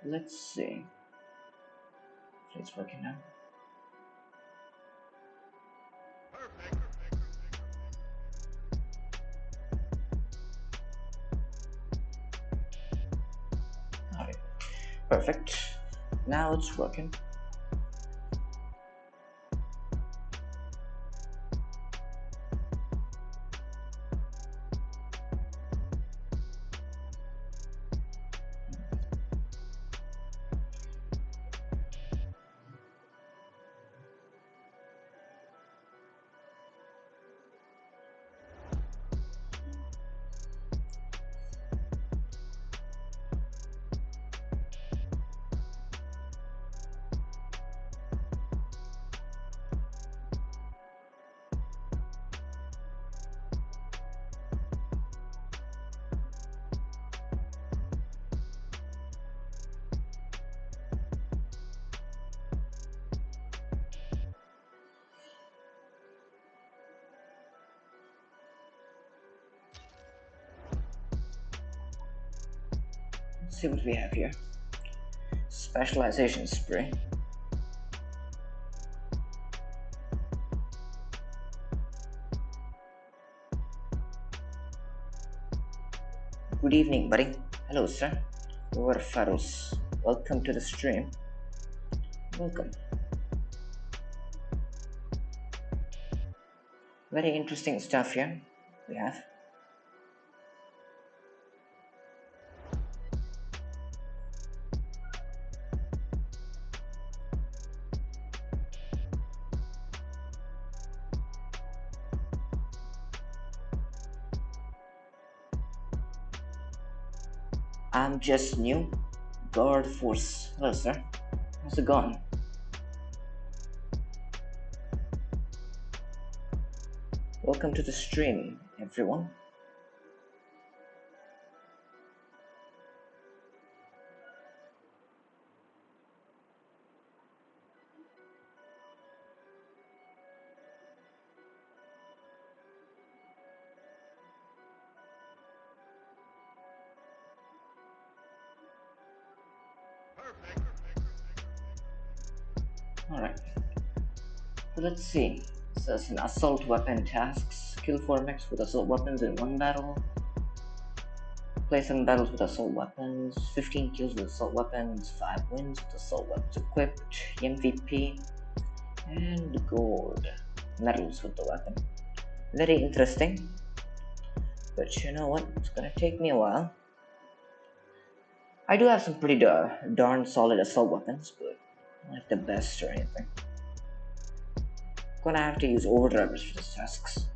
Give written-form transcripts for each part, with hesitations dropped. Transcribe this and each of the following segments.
Let's see. So it's working now. Alright, perfect. Now it's working. Let's see what we have here. Specialization spray. Good evening, buddy. Hello, sir. Over Faros. Welcome to the stream. Welcome. Very interesting stuff here we have. I'm just new. Guard Force. Hello, sir. How's it going? Welcome to the stream, everyone. Alright. So let's see. So it's an assault weapon tasks. Kill 4 mechs with assault weapons in 1 battle. Play 7 battles with assault weapons. 15 kills with assault weapons. 5 wins with assault weapons equipped. MVP. And gold medals with the weapon. Very interesting. But you know what? It's gonna take me a while. I do have some pretty darn solid assault weapons, but not like the best or anything. Gonna have to use overdrivers for these tasks.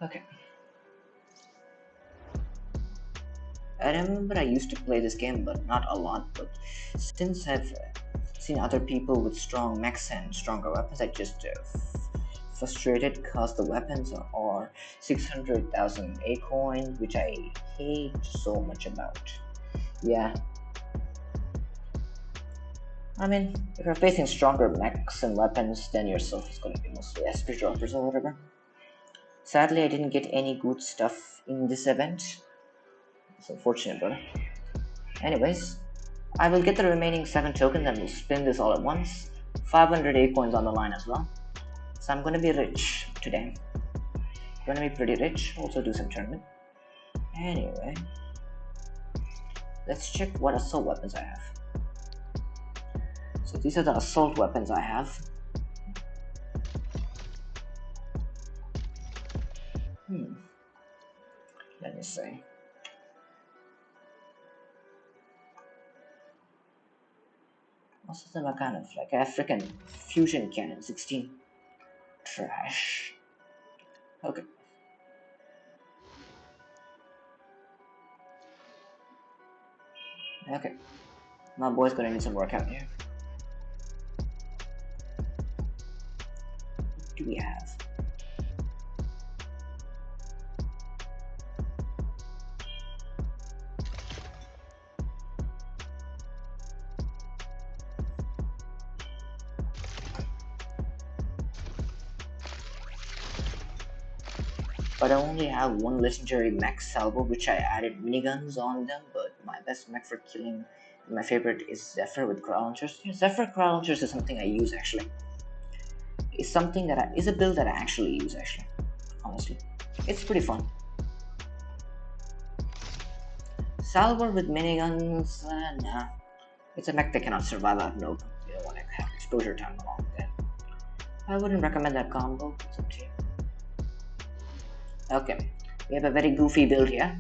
Okay. I remember I used to play this game, but not a lot. But since I've seen other people with strong mechs and stronger weapons, I just frustrated because the weapons are 600,000 A coins, which I hate so much about. Yeah. I mean, if you're facing stronger mechs and weapons, then yourself is going to be mostly SP droppers or whatever. Sadly, I didn't get any good stuff in this event. It's unfortunate, brother. Anyways, I will get the remaining 7 tokens and we'll spin this all at once. 500 A coins on the line as well. So I'm gonna be rich today. Gonna be pretty rich. Also do some tournament. Anyway, let's check what assault weapons I have. So these are the assault weapons I have. Let me see. Most of them are kind of like African fusion cannon 16. Trash. Okay. Okay. My boy's gonna need some workout here. do we have? But I only have one legendary mech salvo, which I added miniguns on them, but my best mech for killing, my favorite is Zephyr with crowd launchers. Yeah, Zephyr crowd launchers is something I use actually. It's something that is a build that I actually use actually, honestly. It's pretty fun. Salvo with miniguns, nah. It's a mech that cannot survive out in the open. You don't want to have exposure time along with that. I wouldn't recommend that combo. It's up to you. Okay, we have a very goofy build here.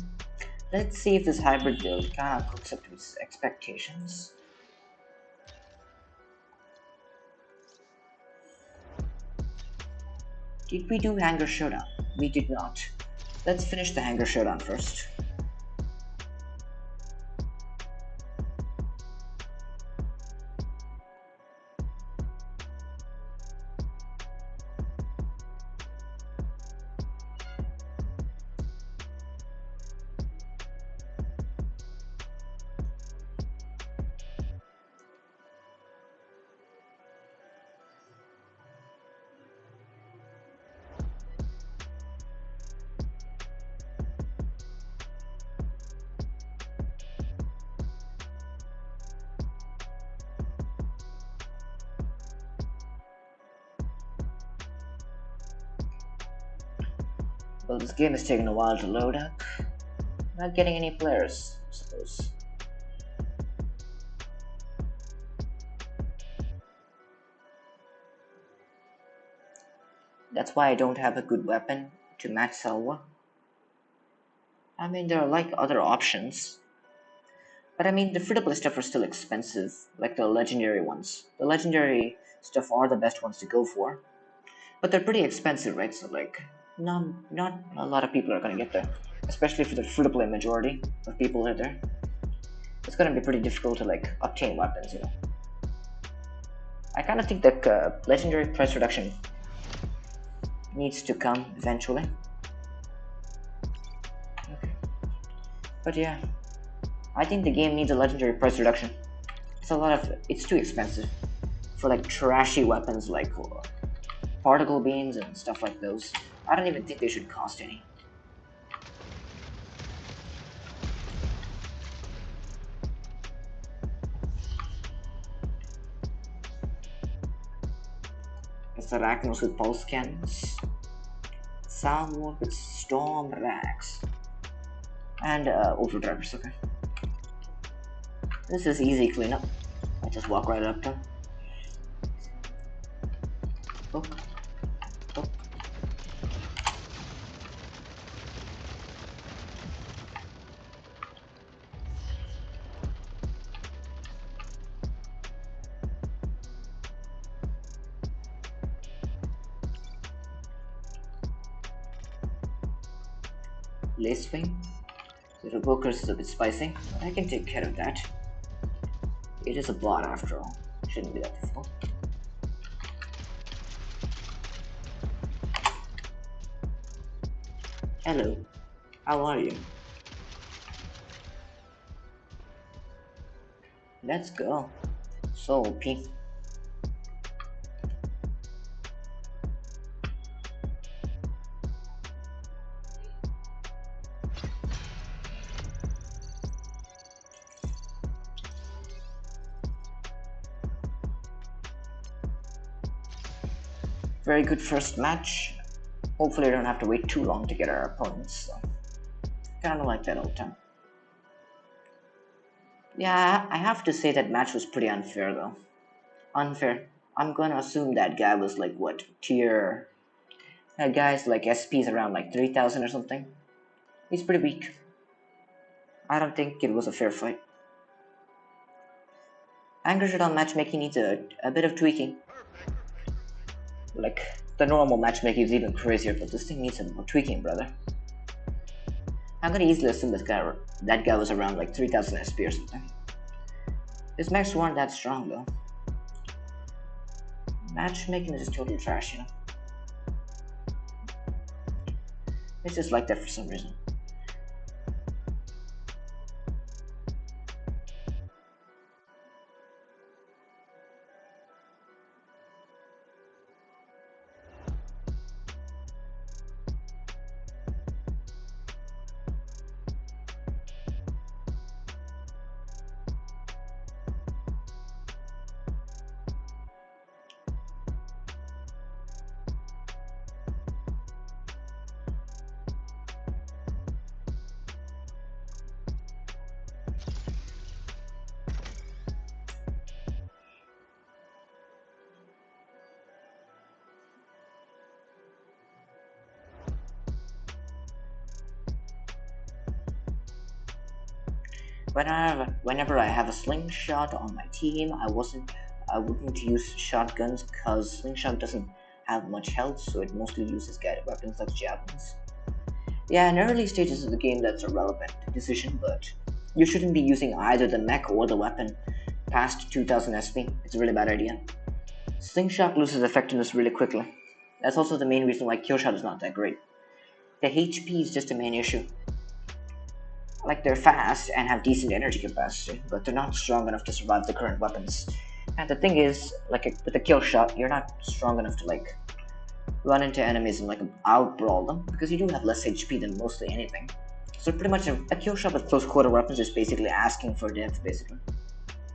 Let's see if this hybrid build kind of cooks up to its expectations. Did we do Hangar Showdown? We did not. Let's finish the Hangar Showdown first. Well, this game is taking a while to load up. Not getting any players, I suppose. That's why I don't have a good weapon to match Salva. I mean, there are like other options. But I mean, the free-to-play stuff are still expensive, like the legendary ones. The legendary stuff are the best ones to go for. But they're pretty expensive, right? So like, not a lot of people are gonna get there. Especially for the free-to-play majority of people are there. It's gonna be pretty difficult to like obtain weapons, you know. I kind of think that legendary price reduction needs to come eventually. Okay. But yeah, I think the game needs a legendary price reduction. It's too expensive for like trashy weapons like particle beams and stuff like those. I don't even think they should cost any. It's the Arachnos with pulse cannons, Salmon with storm racks, and overdrivers. Okay, this is easy cleanup. I just walk right up to him. Hook, hook. Lace swing. The Revokers is a bit spicy, but I can take care of that. It is a bot after all. Shouldn't be that difficult. Hello, how are you? Let's go. So OP. Very good first match. Hopefully I don't have to wait too long to get our opponents. So. Kinda like that all the time. Yeah, I have to say that match was pretty unfair though. Unfair. I'm gonna assume that guy was like what, tier... That guy's like SP's around like 3,000 or something. He's pretty weak. I don't think it was a fair fight. Anger Showdown matchmaking needs a bit of tweaking. Like, the normal matchmaking is even crazier, but this thing needs some more tweaking, brother. I'm gonna easily assume that guy was around like 3,000 SP or something. His mechs weren't that strong though. Matchmaking is just total trash, you know. It's just like that for some reason. Whenever I have a slingshot on my team, I wouldn't use shotguns because slingshot doesn't have much health, so it mostly uses guided weapons like javelins. Yeah, in early stages of the game, that's a relevant decision, but you shouldn't be using either the mech or the weapon past 2000 SP. It's a really bad idea. Slingshot loses effectiveness really quickly. That's also the main reason why Killshot is not that great. The HP is just a main issue. Like, they're fast and have decent energy capacity, but they're not strong enough to survive the current weapons. And the thing is, like with a kill shot, you're not strong enough to like run into enemies and like outbrawl them because you do have less HP than mostly anything. So pretty much a kill shot with close quarter weapons is basically asking for death, basically.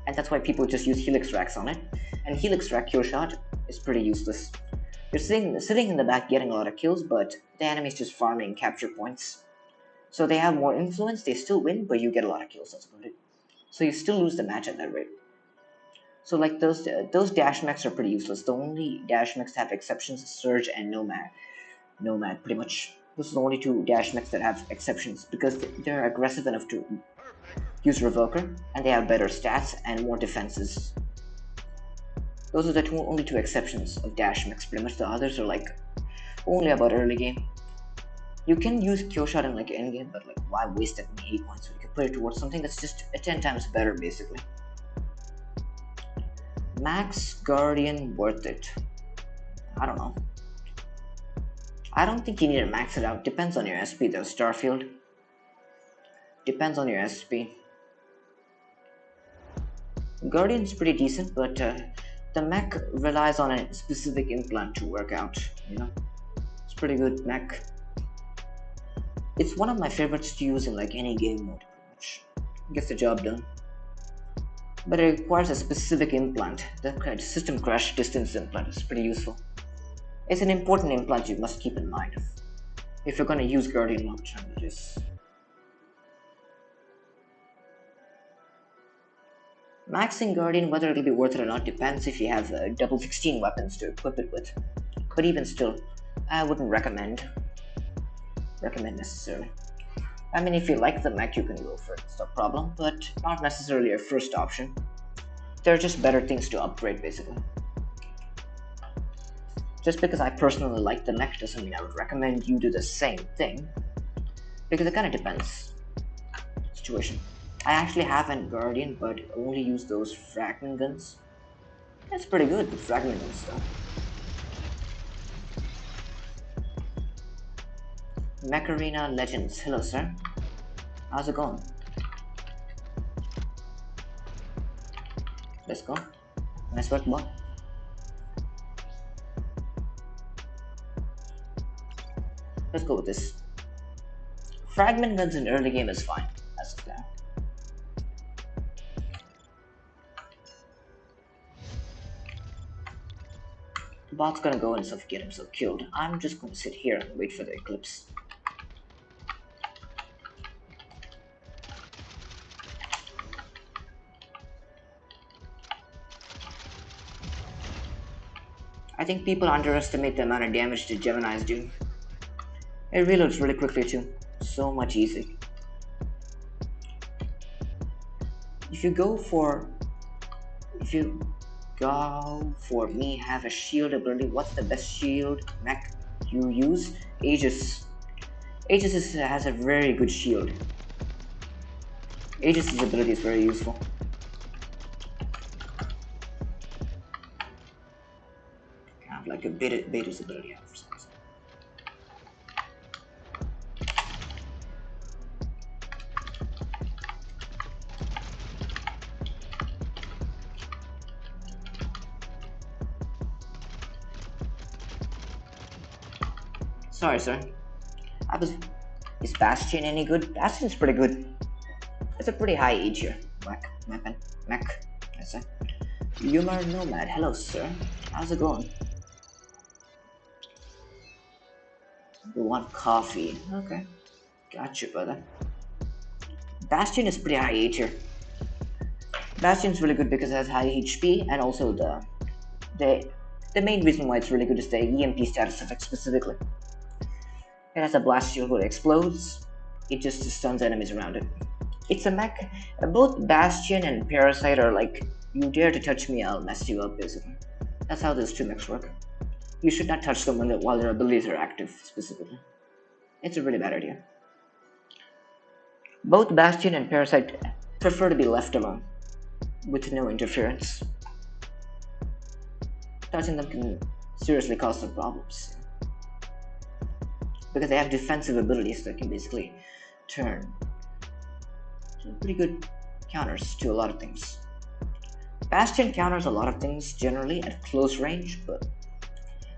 And that's why people just use helix racks on it. And helix rack kill shot is pretty useless. You're sitting in the back getting a lot of kills, but the enemy's just farming capture points. So they have more influence, they still win, but you get a lot of kills, that's about it. So you still lose the match at that rate. So like those dash mechs are pretty useless. The only dash mechs that have exceptions is Surge and Nomad. Nomad, pretty much. Those are the only two dash mechs that have exceptions because they're aggressive enough to use Revoker, and they have better stats and more defenses. Those are the only two exceptions of dash mechs. Pretty much the others are like only about early game. You can use kill shot in like end game, but like why waste that many points when you can put it towards something that's just 10 times better, basically. Max Guardian worth it? I don't know. I don't think you need to max it out. Depends on your SP though. Starfield. Depends on your SP. Guardian's pretty decent, but the mech relies on a specific implant to work out. You know, it's pretty good mech. It's one of my favorites to use in like any game mode, pretty much. Gets the job done. But it requires a specific implant. The system crash distance implant is pretty useful. It's an important implant you must keep in mind if you're going to use Guardian long term. Maxing Guardian, whether it'll be worth it or not, depends if you have double 16 weapons to equip it with. But even still, I wouldn't recommend necessarily. I mean, if you like the mech, you can go for it, it's no problem, but not necessarily your first option. There are just better things to upgrade, basically. Just because I personally like the mech doesn't mean I would recommend you do the same thing, because it kind of depends. Situation. I actually have a Guardian, but only use those fragment guns. That's pretty good with fragment guns, though. Mech Arena Legends. Hello, sir. How's it going? Let's go. Nice work, boy. Let's go with this. Fragment guns in early game is fine, as of now. Bot's gonna go and get himself killed. I'm just gonna sit here and wait for the eclipse. I think people underestimate the amount of damage the Geminis do. It reloads really quickly too. So much easy. If you go for me have a shield ability, what's the best shield mech you use? Aegis. Aegis has a very good shield. Aegis' ability is very useful. Kind of like a Beta's ability for some reason. Sorry, sir. I was. Is Bastion any good? Bastion's pretty good. It's a pretty high age here. Mech. Yes, sir. Humor Nomad. Hello, sir. How's it going? We want coffee. Okay. Gotcha, brother. Bastion is pretty high age here. Bastion's really good because it has high HP and also the main reason why it's really good is the EMP status effect specifically. It has a blast shield that explodes. It just stuns enemies around it. It's a mech. Both Bastion and Parasite are like, you dare to touch me, I'll mess you up, basically. That's how those two mechs work. You should not touch them while their abilities are active, specifically. It's a really bad idea. Both Bastion and Parasite prefer to be left alone, with no interference. Touching them can seriously cause some problems, because they have defensive abilities that can basically turn to pretty good counters to a lot of things. Bastion counters a lot of things generally at close range, but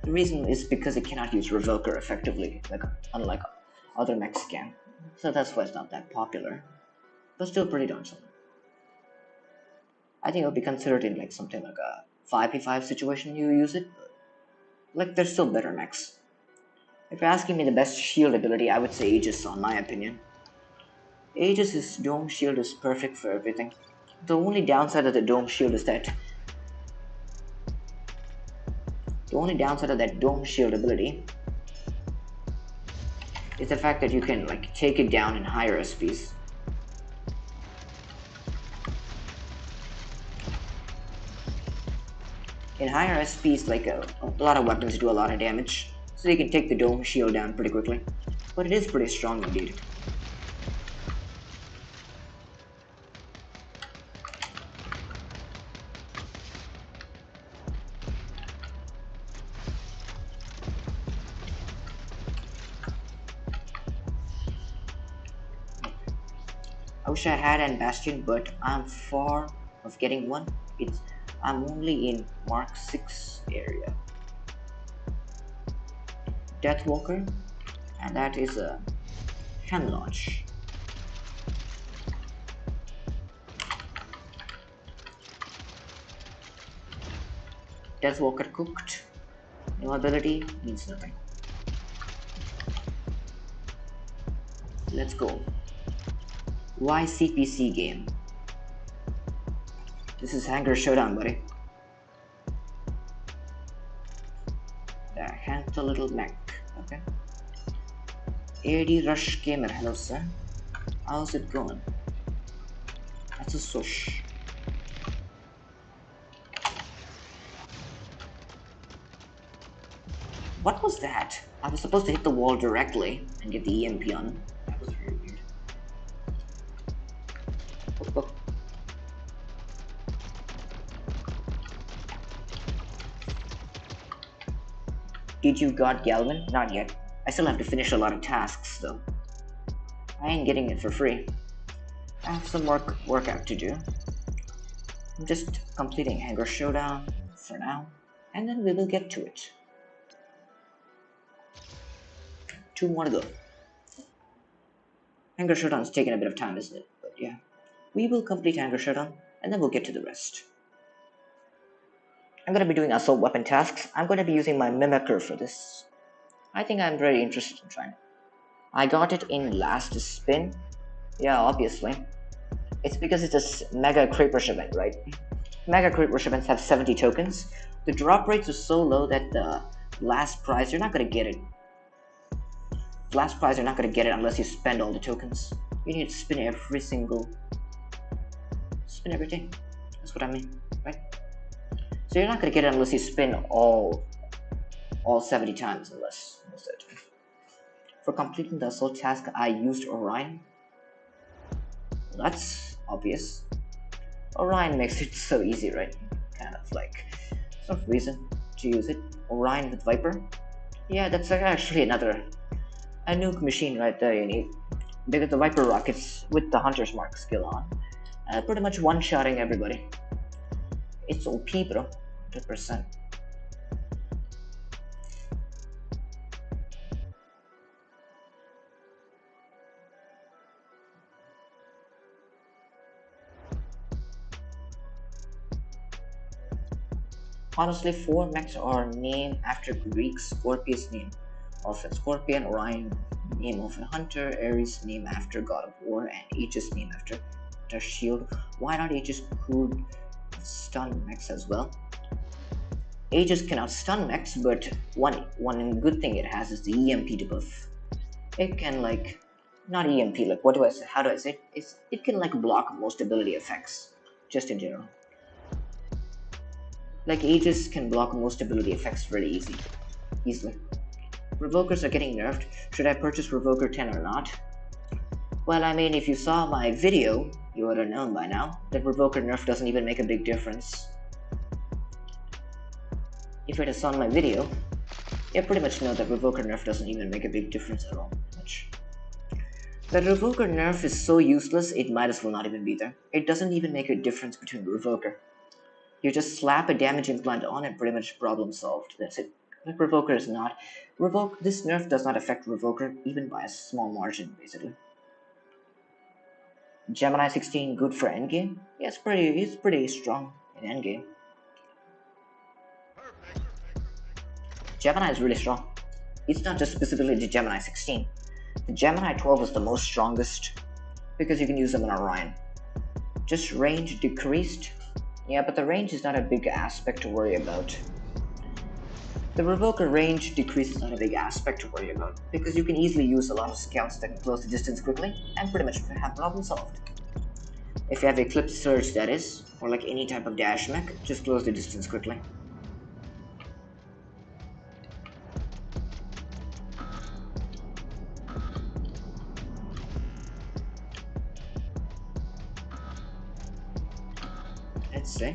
the reason is because it cannot use Revoker effectively, unlike other mechs can. So that's why it's not that popular, but still pretty darn solid. I think it would be considered in like something like a 5v5 situation you use it, but like there's still better mechs. If you're asking me the best shield ability, I would say Aegis, in my opinion. Aegis' dome shield is perfect for everything. The only downside of the dome shield is that dome shield ability is the fact that you can like take it down in higher SPs. In higher SPs, like a lot of weapons do a lot of damage, so you can take the dome shield down pretty quickly. But it is pretty strong indeed. I wish I had an Bastion, but I'm far of getting one. I'm only in Mark 6 area. Deathwalker, and that is a hand launch. Deathwalker cooked. No ability means nothing. Let's go. Why CPC game? This is Hangar Showdown, buddy. There, hand a little mech. Okay. AD Rush Gamer, hello sir. How's it going? That's a swoosh. What was that? I was supposed to hit the wall directly and get the EMP on him. That was very weird. Oh. Did you got Galvan? Not yet. I still have to finish a lot of tasks though. I ain't getting it for free. I have some workout to do. I'm just completing Hangar Showdown for now, and then we will get to it. 2 more to go. Hangar Showdown's taking a bit of time, isn't it? But yeah. We will complete Hangar Showdown, and then we'll get to the rest. I'm going to be doing assault weapon tasks. I'm going to be using my Mimicker for this. I think I'm very interested in trying it. I got it in last spin. Yeah, obviously. It's because it's a Mega Crate Rush event, right? Mega Crate Rush events have 70 tokens. The drop rates are so low that the last prize, you're not going to get it. Last prize, you're not going to get it unless you spend all the tokens. You need to spin everything. That's what I mean, right? So you're not going to get it unless you spin all 70 times, unless most of the time. For completing the assault task, I used Orion. Well, that's obvious. Orion makes it so easy, right? Kind of like some reason to use it. Orion with Viper. Yeah, that's actually a nuke machine right there you need. Because the Viper rockets with the Hunter's Mark skill on, pretty much one-shotting everybody. It's OP, bro. 100%. Honestly, 4 mechs are named after Greek. Scorpius name of a scorpion, Orion name of a hunter, Ares name after god of war, and Aegis name after a shield. Why not Aegis could stun mechs as well? Aegis cannot stun mechs, but one good thing it has is the EMP debuff. It can not EMP, like what do I say? How do I say it? It can block most ability effects, just in general. Like Aegis can block most ability effects very easily. Revokers are getting nerfed. Should I purchase Revoker 10 or not? Well, I mean, if you saw my video, you would have known by now that Revoker nerf doesn't even make a big difference. If you had saw my video, you pretty much know that Revoker nerf doesn't even make a big difference at all. The Revoker nerf is so useless, it might as well not even be there. It doesn't even make a difference between Revoker. You just slap a damage implant on and pretty much problem solved. That's it. Like Revoker is not. This nerf does not affect Revoker even by a small margin, basically. Gemini 16 good for endgame? Yeah, it's pretty strong in endgame. Gemini is really strong. It's not just specifically the Gemini 16. The Gemini 12 is the most strongest because you can use them on Orion. Just range decreased. Yeah, but the range is not a big aspect to worry about. The Revoker range decrease is not a big aspect to worry about because you can easily use a lot of scouts that can close the distance quickly and pretty much have problem solved. If you have Eclipse Surge, that is, or like any type of dash mech, just close the distance quickly. Let's see.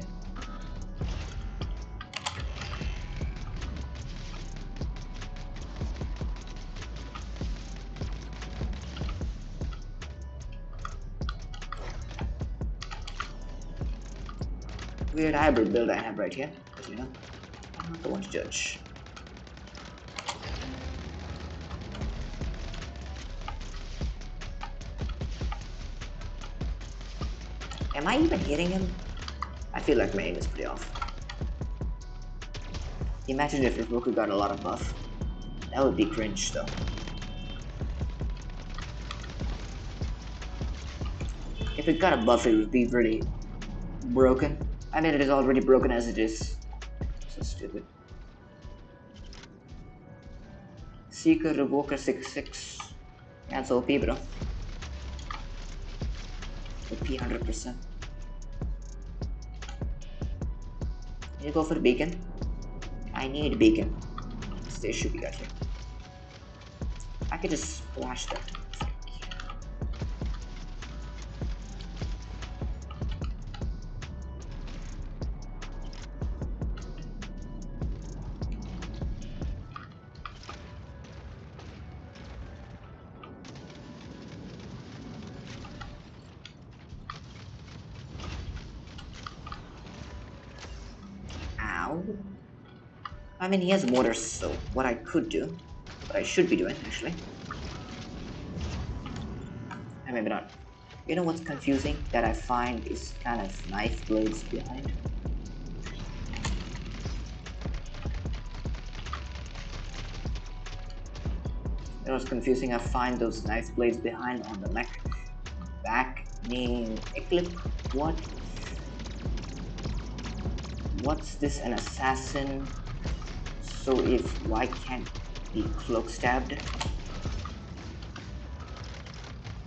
Weird hybrid build I have right here, but you know, I'm not the one to judge. Am I even hitting him? I feel like my aim is pretty off. Imagine if Revoker got a lot of buff. That would be cringe though. If it got a buff, it would be really broken. I mean, it is already broken as it is. So stupid. Seeker Revoker 6-6. That's OP, bro. OP 100%. You go for the beacon. I need beacon. What's the issue we got here? I could just splash that. I mean, he has mortars, so what I could do, what I should be doing, actually. And maybe not. You know what's confusing that I find is kind of knife blades behind? You know what's confusing? I find those knife blades behind on the mech. Back name Eclipse. What? What's this? An assassin? So why can't be cloak stabbed?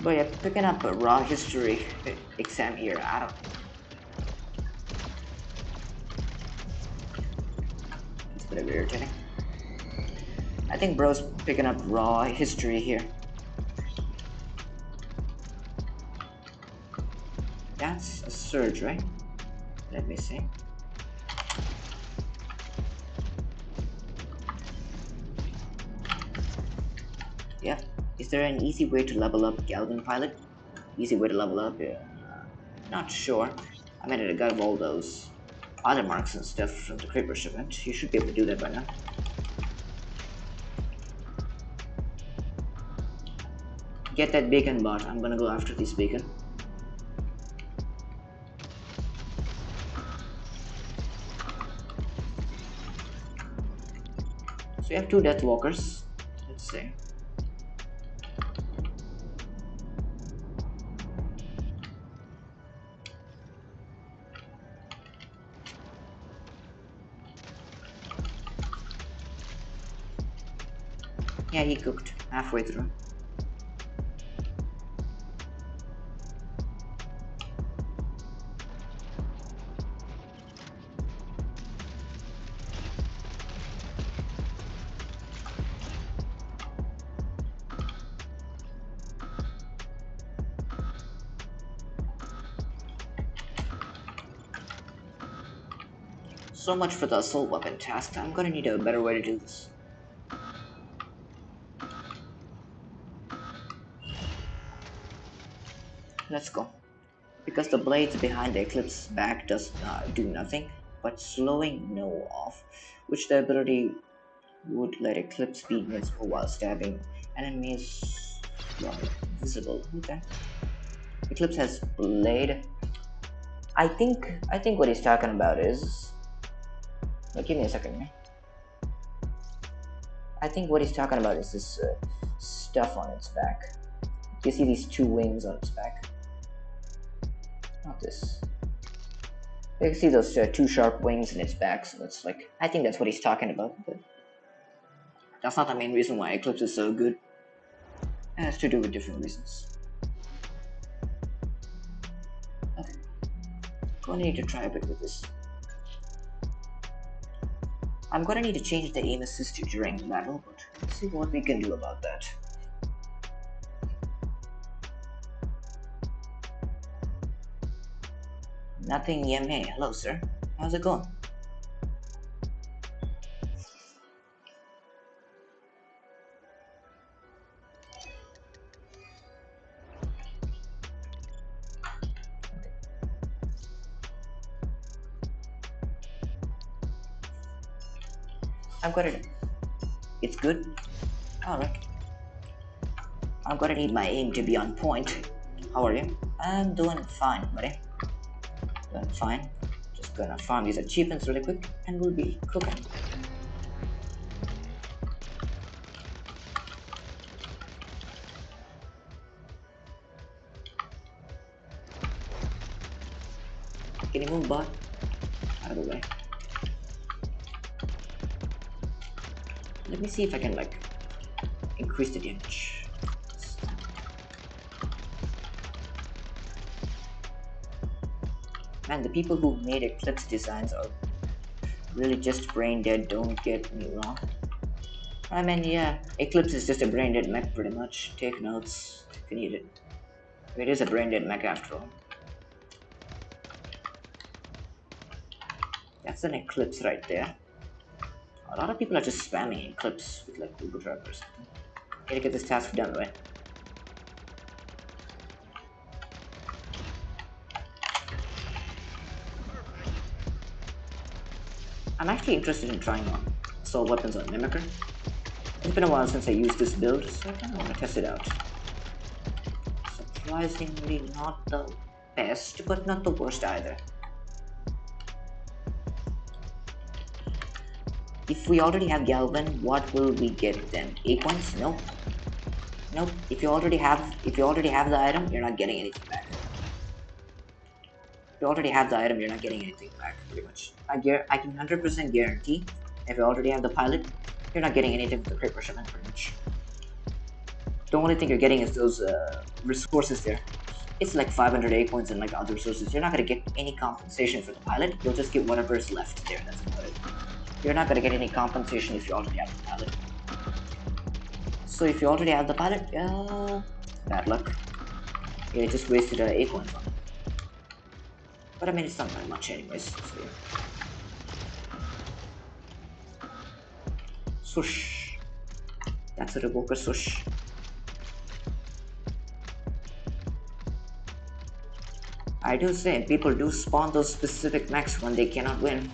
But yeah, picking up a raw history exam here, I don't. It's a bit irritating. I think bro's picking up raw history here. That's a surge, right? Let me see. Yeah. Is there an easy way to level up Galvan pilot? Easy way to level up? Yeah. Not sure. I mean, I got all those other marks and stuff from the Creeper shipment. You should be able to do that by now. Get that beacon bot. I'm gonna go after this beacon. So you have 2 Death Walkers. Let's see. Yeah, he cooked halfway through. So much for the assault weapon task. I'm gonna need a better way to do this. Let's go. Because the blades behind the Eclipse back does do nothing but slowing no off, which the ability would let Eclipse be invincible while stabbing enemies while invisible. Okay. Eclipse has blade. I think what he's talking about is. Give me a second here. I think what he's talking about is this stuff on its back. You see these 2 wings on its back. Not this. You can see those 2 sharp wings in its back, so it's like, I think that's what he's talking about, but that's not the main reason why Eclipse is so good. It has to do with different reasons. Okay. Gonna need to try a bit with this. I'm gonna need to change the aim assist during battle, but let's see what we can do about that. Nothing yummy. Hello, sir. How's it going? I've got it. It's good. Alright. I'm gonna need my aim to be on point. How are you? I'm doing fine, buddy. Doing fine. Just gonna farm these achievements really quick and we'll be cooking. Can you move, bot? Out of the way. Let me see if I can, like, increase the damage. Man, the people who made Eclipse designs are really just brain dead, don't get me wrong. I mean, yeah, Eclipse is just a brain dead mech pretty much. Take notes if you need it. It is a brain dead mech after all. That's an Eclipse right there. A lot of people are just spamming Eclipse with like Uber Drive or something. Gotta get this task done, right? I'm actually interested in trying on assault weapons on Mimicker. It's been a while since I used this build, so I kinda wanna test it out. Surprisingly not the best, but not the worst either. If we already have Galvan, what will we get then? Acorns? Nope. Nope. If you already have the item, you're not getting anything back. If you already have the item, you're not getting anything back, pretty much. I can 100% guarantee, if you already have the pilot, you're not getting anything with the paper shipment, pretty much. The only thing you're getting is those resources there. It's like 500 acorns and like other resources. You're not gonna get any compensation for the pilot. You'll just get whatever is left there. That's about it. You're not gonna get any compensation if you already have the pilot. So if you already have the pilot, bad luck. Yeah, just wasted acorns on it. But I mean, it's not that much anyways. So yeah. Swoosh. That's a revoker swoosh. I do say, people do spawn those specific mechs when they cannot win.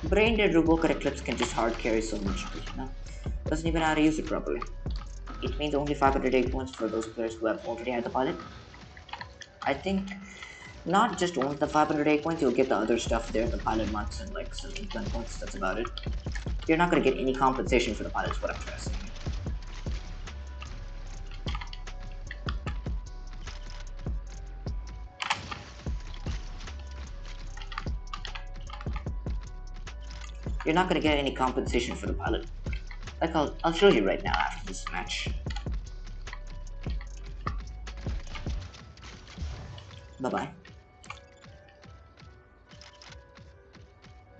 Brain dead revoker Eclipse can just hard carry so much, but you know, doesn't even know how to use it properly. It means only 500 acorns for those players who have already had the pilot. I think Not just only the 500 egg points, you'll get the other stuff there, the pilot marks and like some implant points, that's about it. You're not gonna get any compensation for the pilot, is what I'm trying to say. You're not gonna get any compensation for the pilot. Like, I'll show you right now after this match. Bye-bye.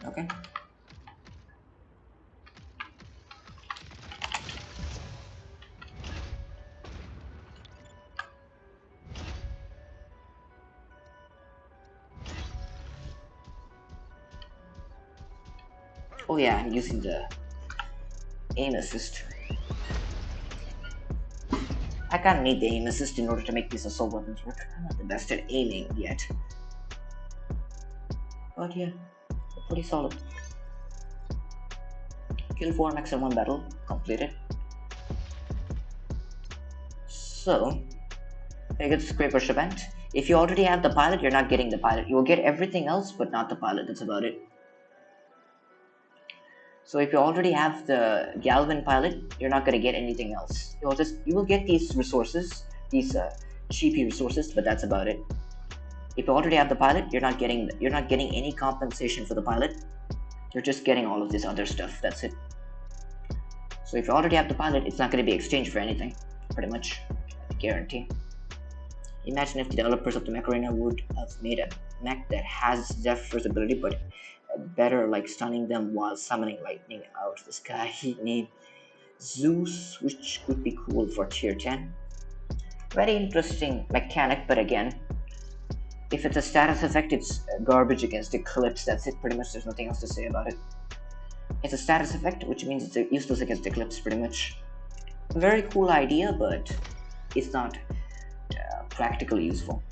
Okay. Oh yeah, I'm using the aim assist. I can't need the aim assist in order to make these assault weapons work. I'm not the best at aiming yet. But yeah, they're pretty solid. Kill 4 mechs in one battle, completed. So, I get the Scraper's event. If you already have the pilot, you're not getting the pilot. You will get everything else, but not the pilot, that's about it. So if you already have the Galvan pilot, you're not gonna get anything else. You will get these resources, these cheapy resources, but that's about it. If you already have the pilot, you're not getting any compensation for the pilot. You're just getting all of this other stuff. That's it. So if you already have the pilot, it's not gonna be exchanged for anything, pretty much, I guarantee. Imagine if the developers of the Mech Arena would have made a mech that has Zephyr's ability, but better like stunning them while summoning lightning out of the sky. He'd need Zeus, which could be cool for tier 10. Very interesting mechanic, but again, if it's a status effect, it's garbage against Eclipse. That's it, pretty much. There's nothing else to say about it. It's a status effect, which means it's useless against Eclipse, pretty much. Very cool idea, but it's not practically useful.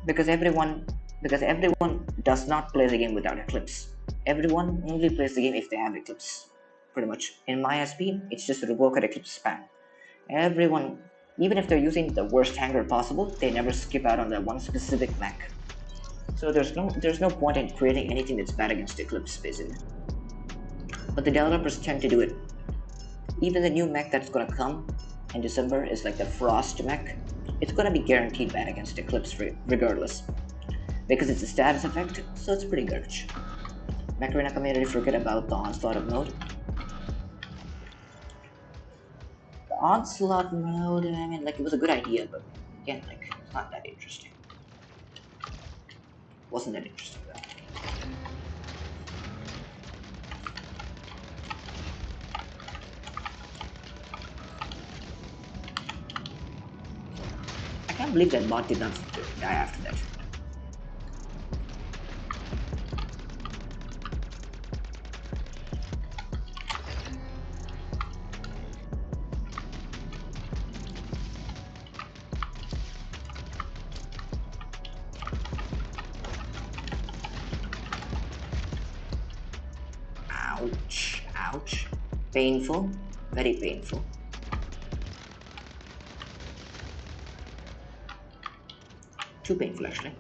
Because everyone does not play the game without Eclipse. Everyone only plays the game if they have Eclipse, pretty much. In my SP, it's just a Revoker Eclipse spam. Everyone, even if they're using the worst hanger possible, they never skip out on that one specific mech. So there's no point in creating anything that's bad against Eclipse, basically. But the developers tend to do it. Even the new mech that's gonna come in December is like the Frost mech. It's gonna be guaranteed bad against Eclipse regardless. Because it's a status effect, so it's pretty garbage. Mech Arena community forget about the Onslaught mode. The Onslaught mode, I mean, like, it was a good idea, but again, like, it's not that interesting. Wasn't that interesting, though. I can't believe that bot did not die after that. Ouch, ouch. Painful, very painful. Too painful, actually.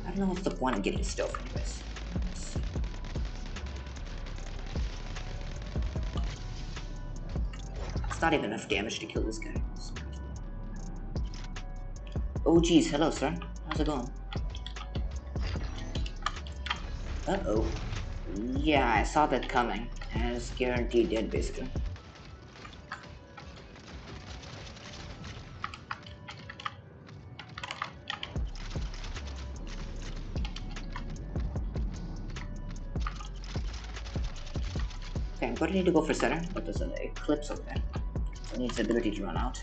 I don't know what's the point of getting stuff, anyways. It's not even enough damage to kill this guy. Oh geez, hello sir. How's it going? Uh-oh. Yeah, I saw that coming. And it's guaranteed dead, basically. Okay, I'm gonna need to go for center, but there's an Eclipse over there. So I need his ability to run out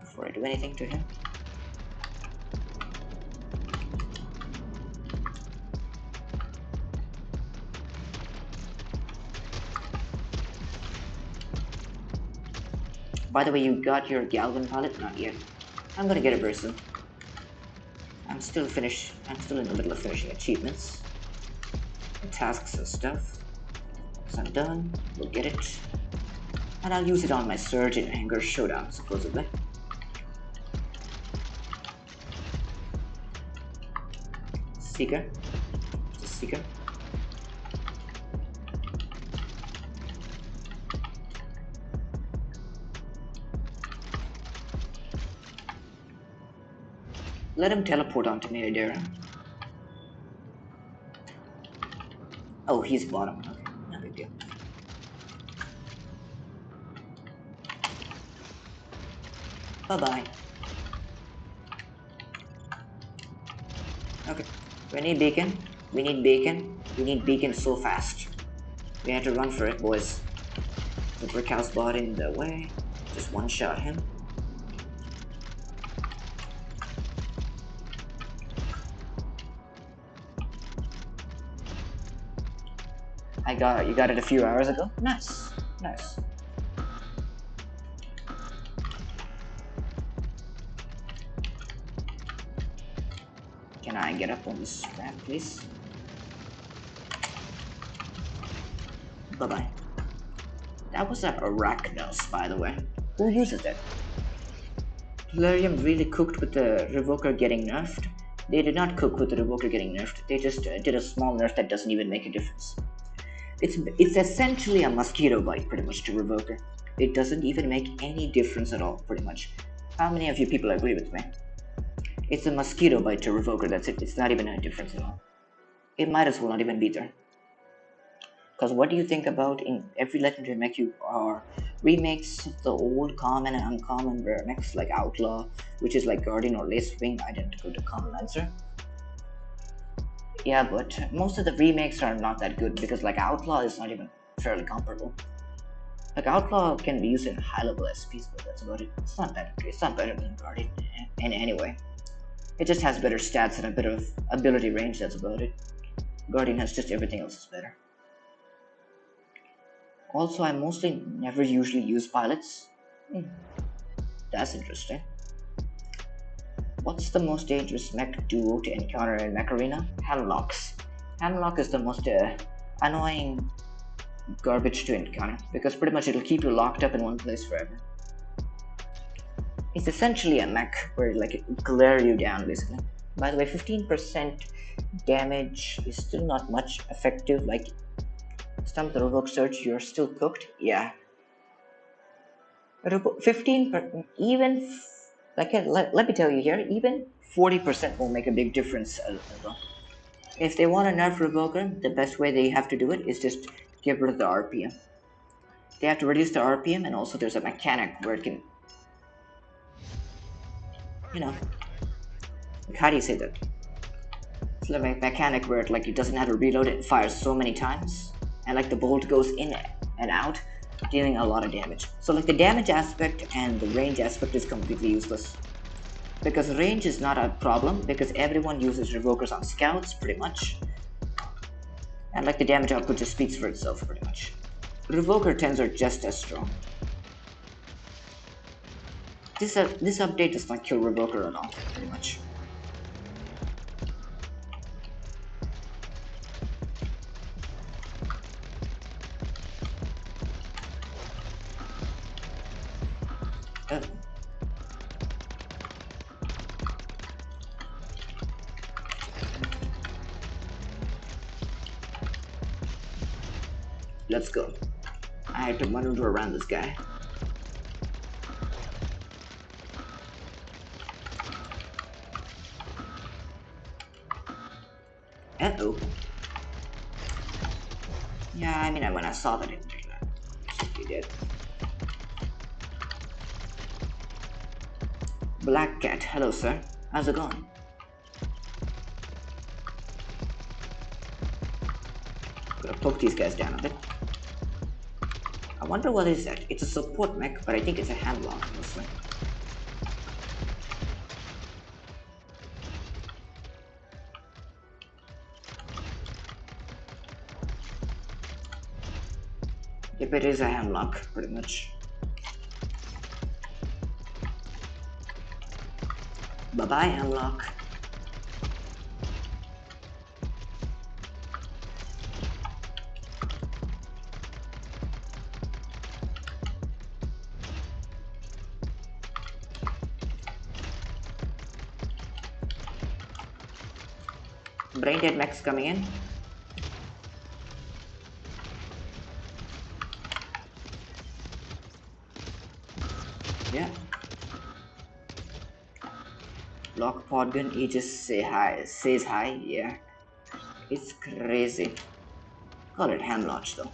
before I do anything to him. By the way, you got your Galvan pilot? Not yet. I'm gonna get it very soon. I'm still in the middle of finishing achievements and tasks and stuff. Once I'm done, we'll get it. And I'll use it on my Surge and Anger Showdown, supposedly. Seeker. Just Seeker. Let him teleport onto me, I dare him. Oh, he's bottom. Okay, no big deal. Bye-bye. Okay, we need beacon. We need beacon. We need beacon so fast. We have to run for it, boys. The brick house bot in the way. Just one-shot him. You got it a few hours ago? Nice. Nice. Can I get up on this ramp, please? Bye-bye. That was an Arachnos, by the way. Who uses it? Plarium really cooked with the Revoker getting nerfed. They did not cook with the Revoker getting nerfed. They just did a small nerf that doesn't even make a difference. It's essentially a mosquito bite, pretty much, to Revoker. It doesn't even make any difference at all, pretty much. How many of you people agree with me? It's a mosquito bite to Revoker, that's it. It's not even a difference at all. It might as well not even be there. Because what do you think about in every legendary mech you are remakes of the old common and uncommon rare mechs like Outlaw, which is like Guardian or Lace Wing, identical to Common Lancer? Yeah, but most of the remakes are not that good because like Outlaw is not even fairly comparable. Like Outlaw can be used in high-level SPs, but that's about it. It's not that good. It's not better than Guardian in any way. It just has better stats and a bit of ability range, that's about it. Guardian has just everything else is better. Also, I mostly never usually use pilots. That's interesting. What's the most dangerous mech duo to encounter in Mech Arena? Hemlocks. Hemlock is the most annoying garbage to encounter because pretty much it'll keep you locked up in one place forever. It's essentially a mech where like it will glare you down basically. By the way, 15% damage is still not much effective. Like stump the Revoke Surge, you're still cooked. Yeah. 15%, even like let me tell you here, even 40% will make a big difference as well. If they want to nerf Revoker, the best way they have to do it is just get rid of the RPM. They have to reduce the RPM, and also there's a mechanic where it can, you know, like how do you say that? It's like a mechanic where it doesn't have to reload, it fires so many times, and like the bolt goes in and out, dealing a lot of damage. So like the damage aspect and the range aspect is completely useless. Because range is not a problem, because everyone uses Revokers on scouts, pretty much. And like the damage output just speaks for itself, pretty much. Revoker 10s are just as strong. This update does not kill Revoker at all, pretty much. Let's go. I have to maneuver around this guy. Uh-oh. Yeah, I mean, when I saw that, I didn't think that. He did. Black Cat, hello sir. How's it going? Gonna poke these guys down a bit. I wonder what is that? It's a support mech, but I think it's a handlock mostly. Yep, it is a hemlock, pretty much. Bye-bye, hemlock. Brain dead mechs coming in. Yeah. Lock podgun, he just says hi, yeah. It's crazy. Call it ham launch though.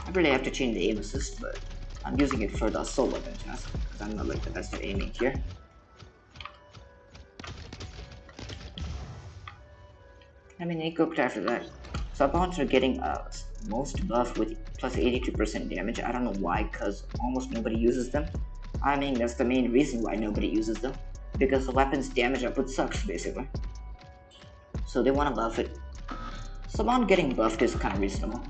I really have to change the aim assist, but I'm using it for the assault weapon task because I'm not like the best at aiming here. I mean, it cooked after that. Subbots are getting most buff with plus 82% damage. I don't know why, because almost nobody uses them. I mean, that's the main reason why nobody uses them. Because the weapon's damage output sucks, basically. So they want to buff it. Sabon getting buffed is kind of reasonable.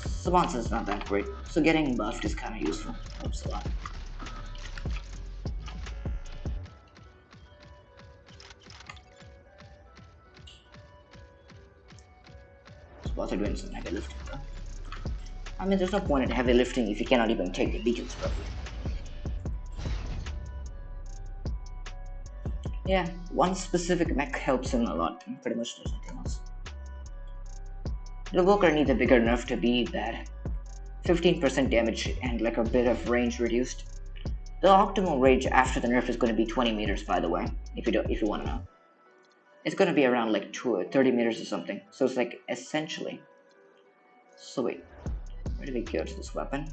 Sabon's is not that great, so getting buffed is kind of useful. Helps a lot. Sabots are doing some heavy lifting though. I mean, there's no point in heavy lifting if you cannot even take the beacons properly. Yeah, one specific mech helps him a lot, and pretty much there's nothing else. The Revoker needs a bigger nerf to be that 15% damage and like a bit of range reduced. The optimal range after the nerf is going to be 20 meters, by the way, if you want to know. It's going to be around like 30 meters or something, so it's like essentially. So wait, where do we go to this weapon?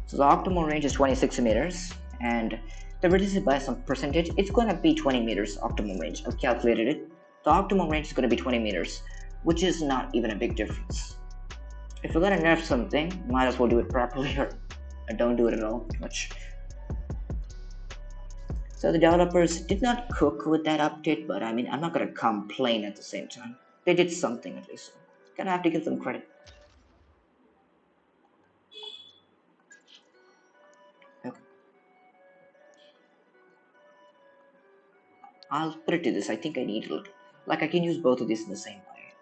So the optimal range is 26 meters, and they reduce it by some percentage. It's going to be 20 meters optimal range. I've calculated it. The optimal range is going to be 20 meters, which is not even a big difference. If you're going to nerf something, might as well do it properly or don't do it at all much. So the developers did not cook with that update, but I mean, I'm not going to complain at the same time. They did something at least. Gonna have to give them credit. Okay. I'll put it to this. I think I need it. Like I can use both of these in the same way.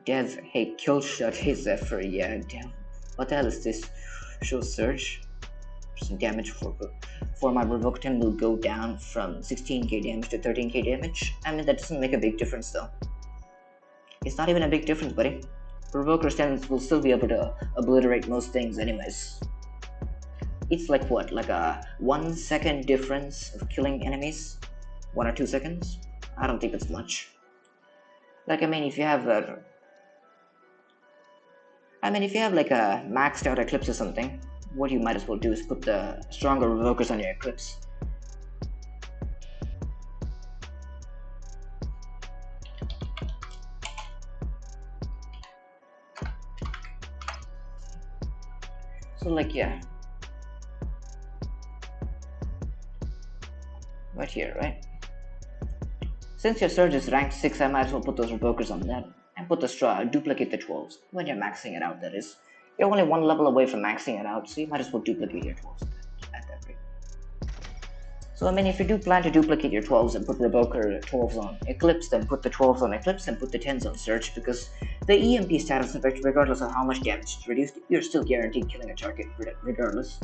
Dev, hey, kill shot, hey Zephyr, yeah, damn. What the hell is this? Show surge. Some damage for my revoked him will go down from 16k damage to 13k damage. I mean, that doesn't make a big difference though. It's not even a big difference, buddy. Provoker stands will still be able to obliterate most things anyways. It's like what, like a 1 second difference of killing enemies? 1 or 2 seconds? I don't think it's much. Like, I mean, if you have like a maxed out Eclipse or something, what you might as well do is put the stronger Revokers on your Eclipse. So like, yeah. Right here, right? Since your Surge is ranked 6, I might as well put those Revokers on that. And put the duplicate the 12s. When you're maxing it out, that is. You're only 1 level away from maxing it out, so you might as well duplicate your 12s at that rate. So I mean, if you do plan to duplicate your 12s and put Revoker 12s on Eclipse, then put the 12s on Eclipse and put the 10s on Surge, because the EMP status effect, regardless of how much damage is reduced, you're still guaranteed killing a target regardless.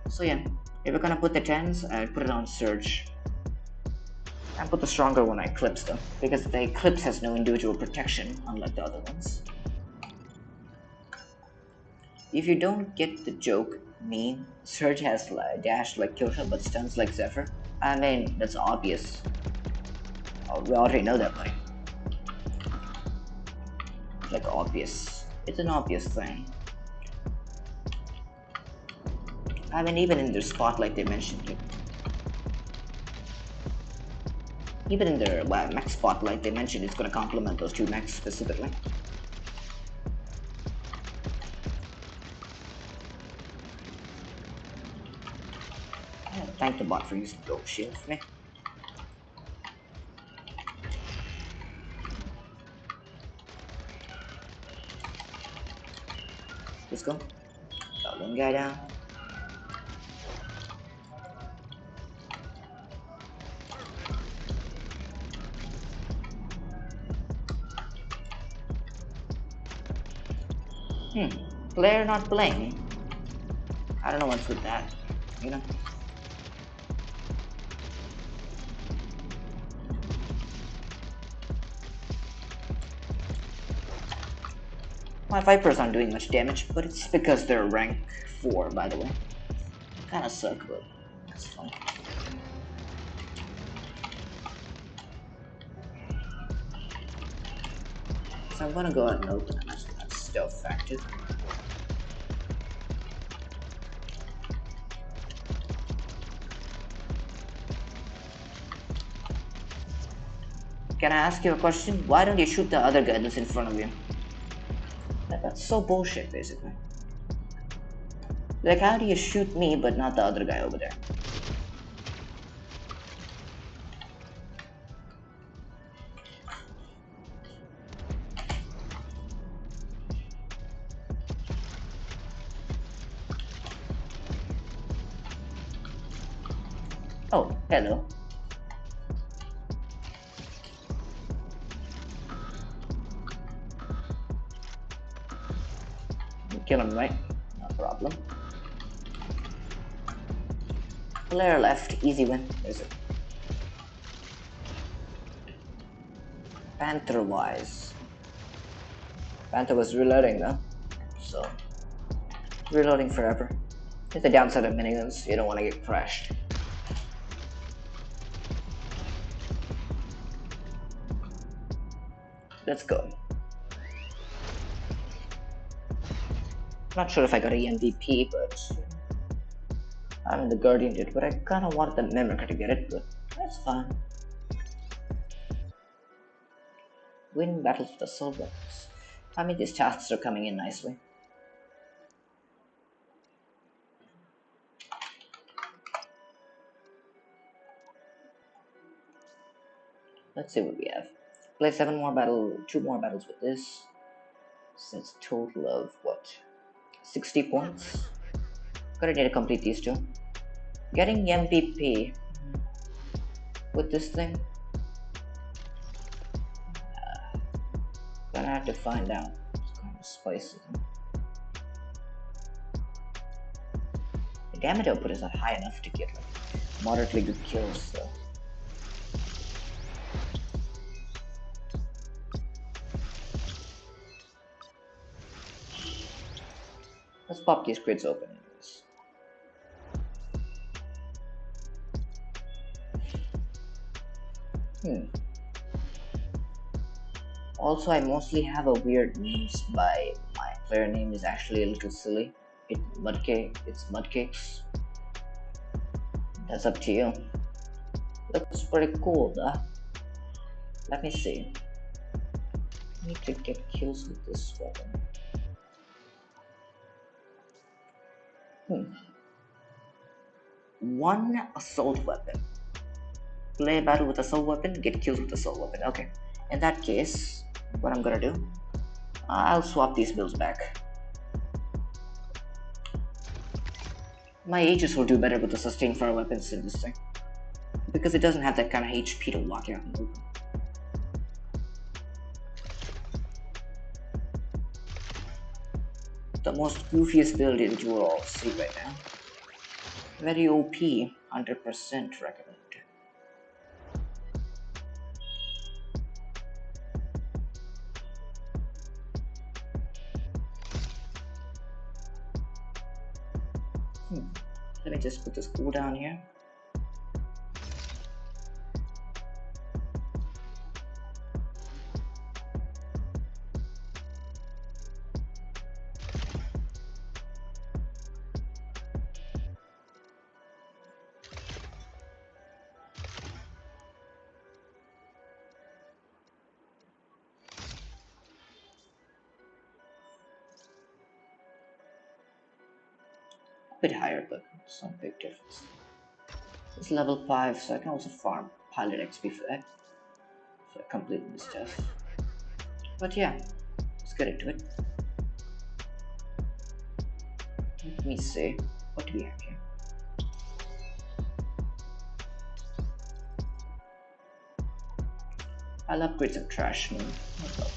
So yeah, if you're gonna put the 10s, I'd put it on Surge. And put the stronger one on Eclipse though, because the Eclipse has no individual protection, unlike the other ones. If you don't get the joke, Surge has dash like Kyota but stuns like Zephyr. I mean, that's obvious. Oh, we already know that, buddy. Like obvious. It's an obvious thing. I mean, even in their spotlight they mentioned it. Even in their mech spotlight they mentioned it's gonna complement those 2 mechs specifically. Thank the bot for using gold shield for me. Let's go. Got one guy down. Player not playing. I don't know what's with that, you know. My Vipers aren't doing much damage, but it's because they're rank 4, by the way. Kinda suck, but that's fun. So I'm gonna go ahead and open it. That's stealth factor. Can I ask you a question? Why don't you shoot the other guy that's in front of you? That's so bullshit, basically. Like, how do you shoot me but not the other guy over there? Oh, hello. Kill him, right? No problem. Player left, easy win. There's it. Panther-wise. Panther was reloading though, so reloading forever. It's the downside of miniguns, you don't want to get crashed. Let's go. Not sure if I got a MVP, but I mean the Guardian did, but I kinda wanted the Mimic to get it, but that's fine. Win battles with assault weapons. I mean these tasks are coming in nicely. Let's see what we have. Play 2 more battles with this. So it's a total of what? 60 points? Gonna need to complete these two. Getting MVP with this thing? Gonna have to find out. It's kind of spicy. The damage output is not high enough to get like moderately good kills, so. Let's pop these grids open anyways. Also, I mostly have a weird names by my player name is actually a little silly. It's Mudcakes. That's up to you. Looks pretty cool though. Let me see. I need to get kills with this weapon. One assault weapon. Play a battle with assault weapon, get kills with assault weapon. Okay. In that case, what I'm gonna do, I'll swap these builds back. My Aegis will do better with the sustain fire weapons in this thing. Because it doesn't have that kind of HP to lock you out in the open. The most goofiest build that you will all see right now. Very OP, 100% recommend. Let me just put this cooldown here. A bit higher, but it's not a big difference. It's level 5, so I can also farm pilot XP for that. So I complete this stuff. But yeah, let's get into it. Let me see. What do we have here? I'll upgrade some trash. No problem.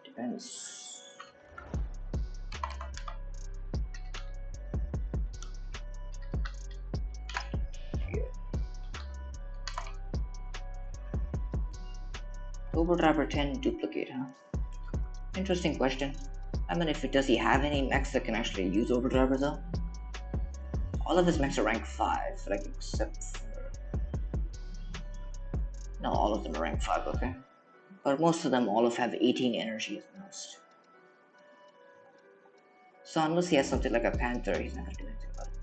Depends. Turbo Driver 10 duplicate, huh? Interesting question. I mean, does he have any mechs that can actually use overdriver though? All of his mechs are rank 5, like except for... No, all of them are rank 5, okay. But most of them all have 18 energy at most. So unless he has something like a Panther, he's not gonna do anything about it.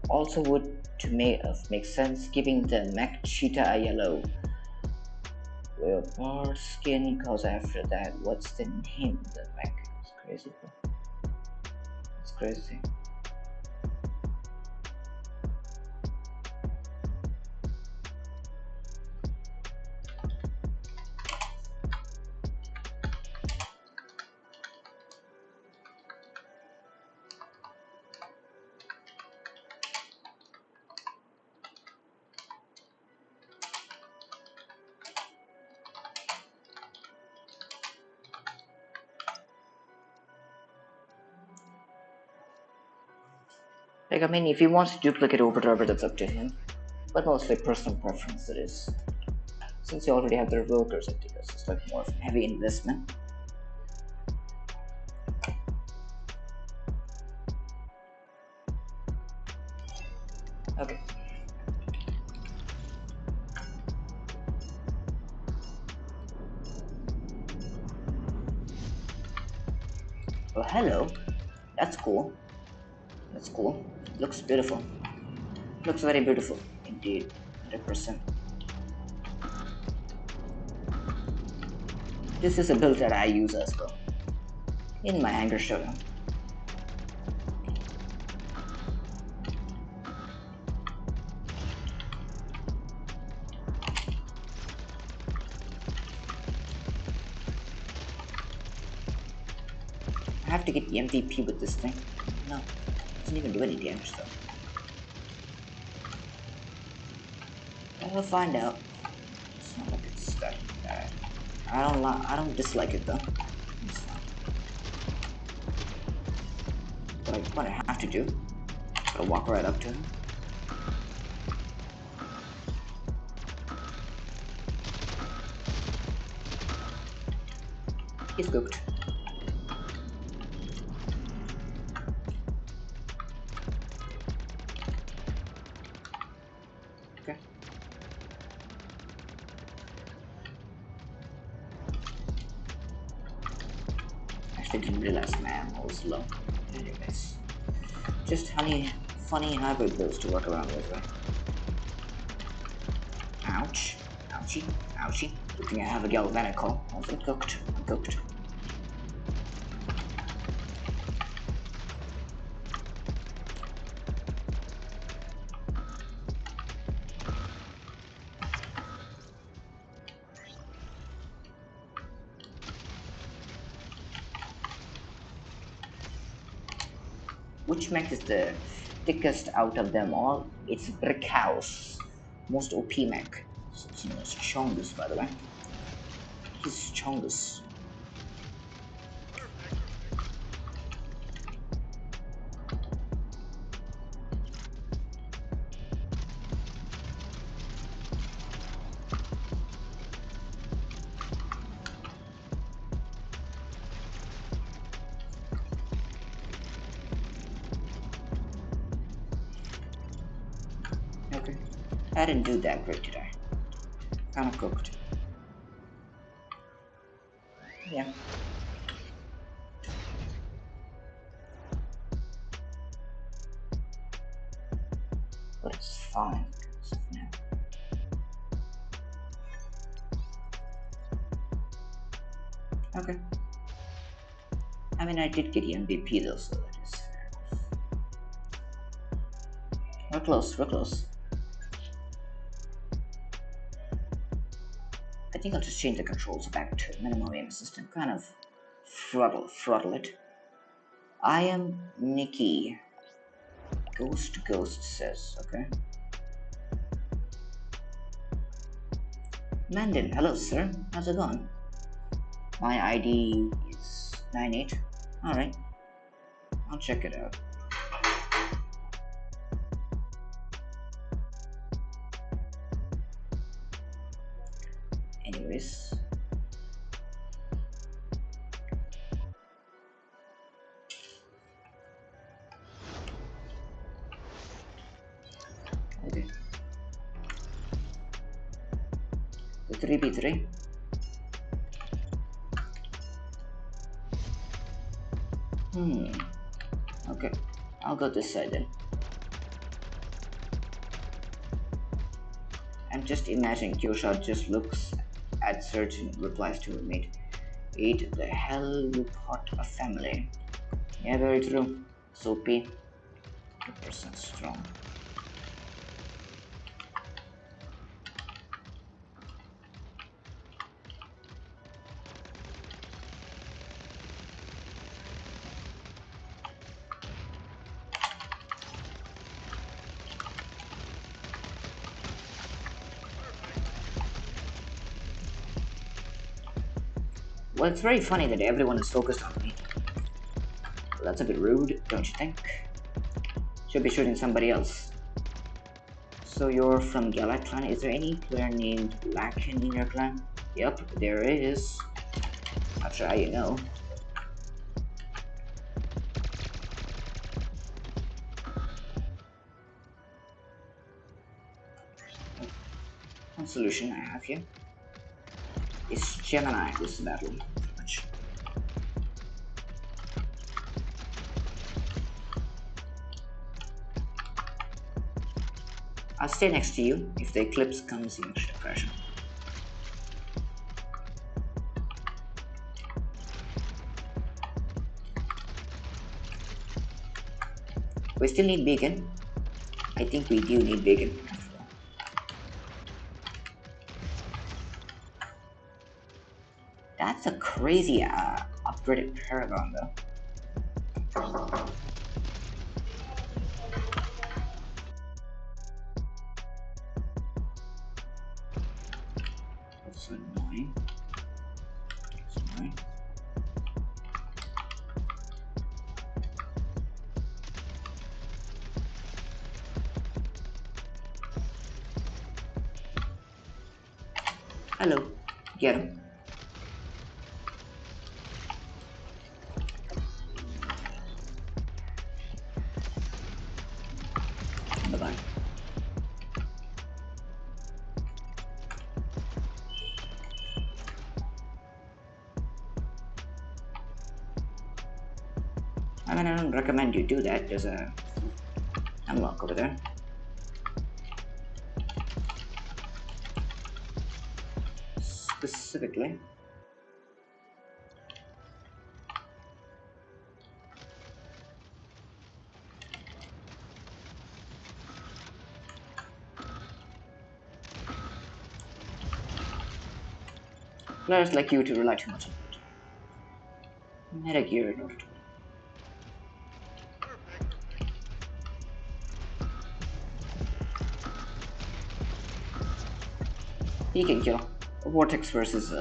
Also would to make sense giving the mech cheetah a yellow leopard skin, cause after that what's the name of the mech? It's crazy, bro. It's crazy. Like, I mean, if he wants to duplicate overdriver, that's up to him. But mostly personal preference, it is. Since you already have the revokers, I think it's just like more of a heavy investment. Okay. Well, hello. That's cool. That's cool. Looks beautiful. Looks very beautiful indeed. 100%. This is a build that I use as well in my hangar showdown. I have to get the MVP with this thing. No, it doesn't even do any damage though. I'll find out. It's not like it's that bad. I don't dislike it though. It's fine. But what I have to do, gotta walk right up to him. He's cooked. Okay. Actually didn't realize my ammo was low. Anyways. Just funny hybrid builds to work around with, right? Ouch. Ouchie. Ouchie. Good thing I have a galvanical. Also cooked. I'm cooked. Which mech is the thickest out of them all? It's Brick House. Most OP mech. It's known as Chongus, by the way. He's Chongus. I didn't do that great today. Kinda cooked. Yeah. But it's fine as of now. Okay. I mean, I did get the MVP though, so that is fair enough. We're close, we're close. I think I'll just change the controls back to minimum aim assist and kind of throttle it. I am Nikki. Ghost says, okay. Mandin, hello sir, how's it going? My ID is 98. Alright, I'll check it out. Anyways. Okay. The 3v3. Okay, I'll go this side then. I'm just imagining Kyoshot just looks at Surge and replies to her mate. Eat the hell you part a family. Yeah, very true. Soapy. 2% strong. Well, it's very funny that everyone is focused on me. Well, that's a bit rude, don't you think? Should be shooting somebody else. So you're from Galak clan. Is there any player named Lakin in your clan? Yep, there is. Not sure how you know. One solution I have here is Gemini this battle, pretty much. I'll stay next to you. If the eclipse comes, you should crash him. We still need beacon. I think we do need beacon after all. That's a crazy upgraded Paragon though. That's annoying. That's annoying. Hello. Get him. Bye-bye. I mean, I don't recommend you do that. There's a unlock over there. Specifically. Players like you to rely too much on it. Meta gear in order to win. He can kill. Vortex versus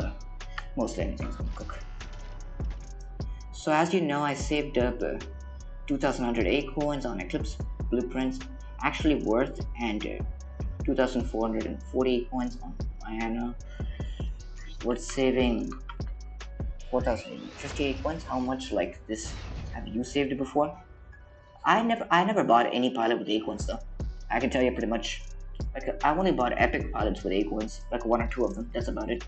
mostly anything's gonna cook. So as you know, I saved up 2,100 coins on Eclipse blueprints, actually worth, and 2,440 coins on Diana, worth saving 4,058 coins. How much like this have you saved before? I never bought any pilot with 8 coins though. I can tell you pretty much Like I only bought epic pilots with acorns, like 1 or 2 of them. That's about it.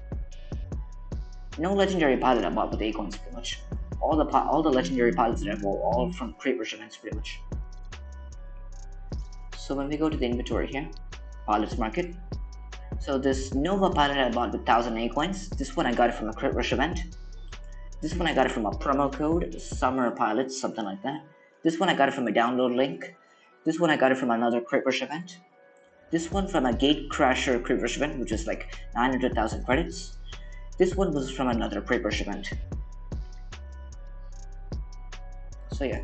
No legendary pilot I bought with acorns, pretty much. All the legendary pilots that I bought, all from crate events, pretty much. So when we go to the inventory here, pilots market. So this Nova pilot I bought with 1000 acorns. This one I got it from a crate rush event. This one I got it from a promo code, Summer Pilots, something like that. This one I got it from a download link. This one I got it from another crate rush event. This one from a Gate Crasher crate rush event, which is like 900,000 credits. This one was from another crate rush event. So yeah.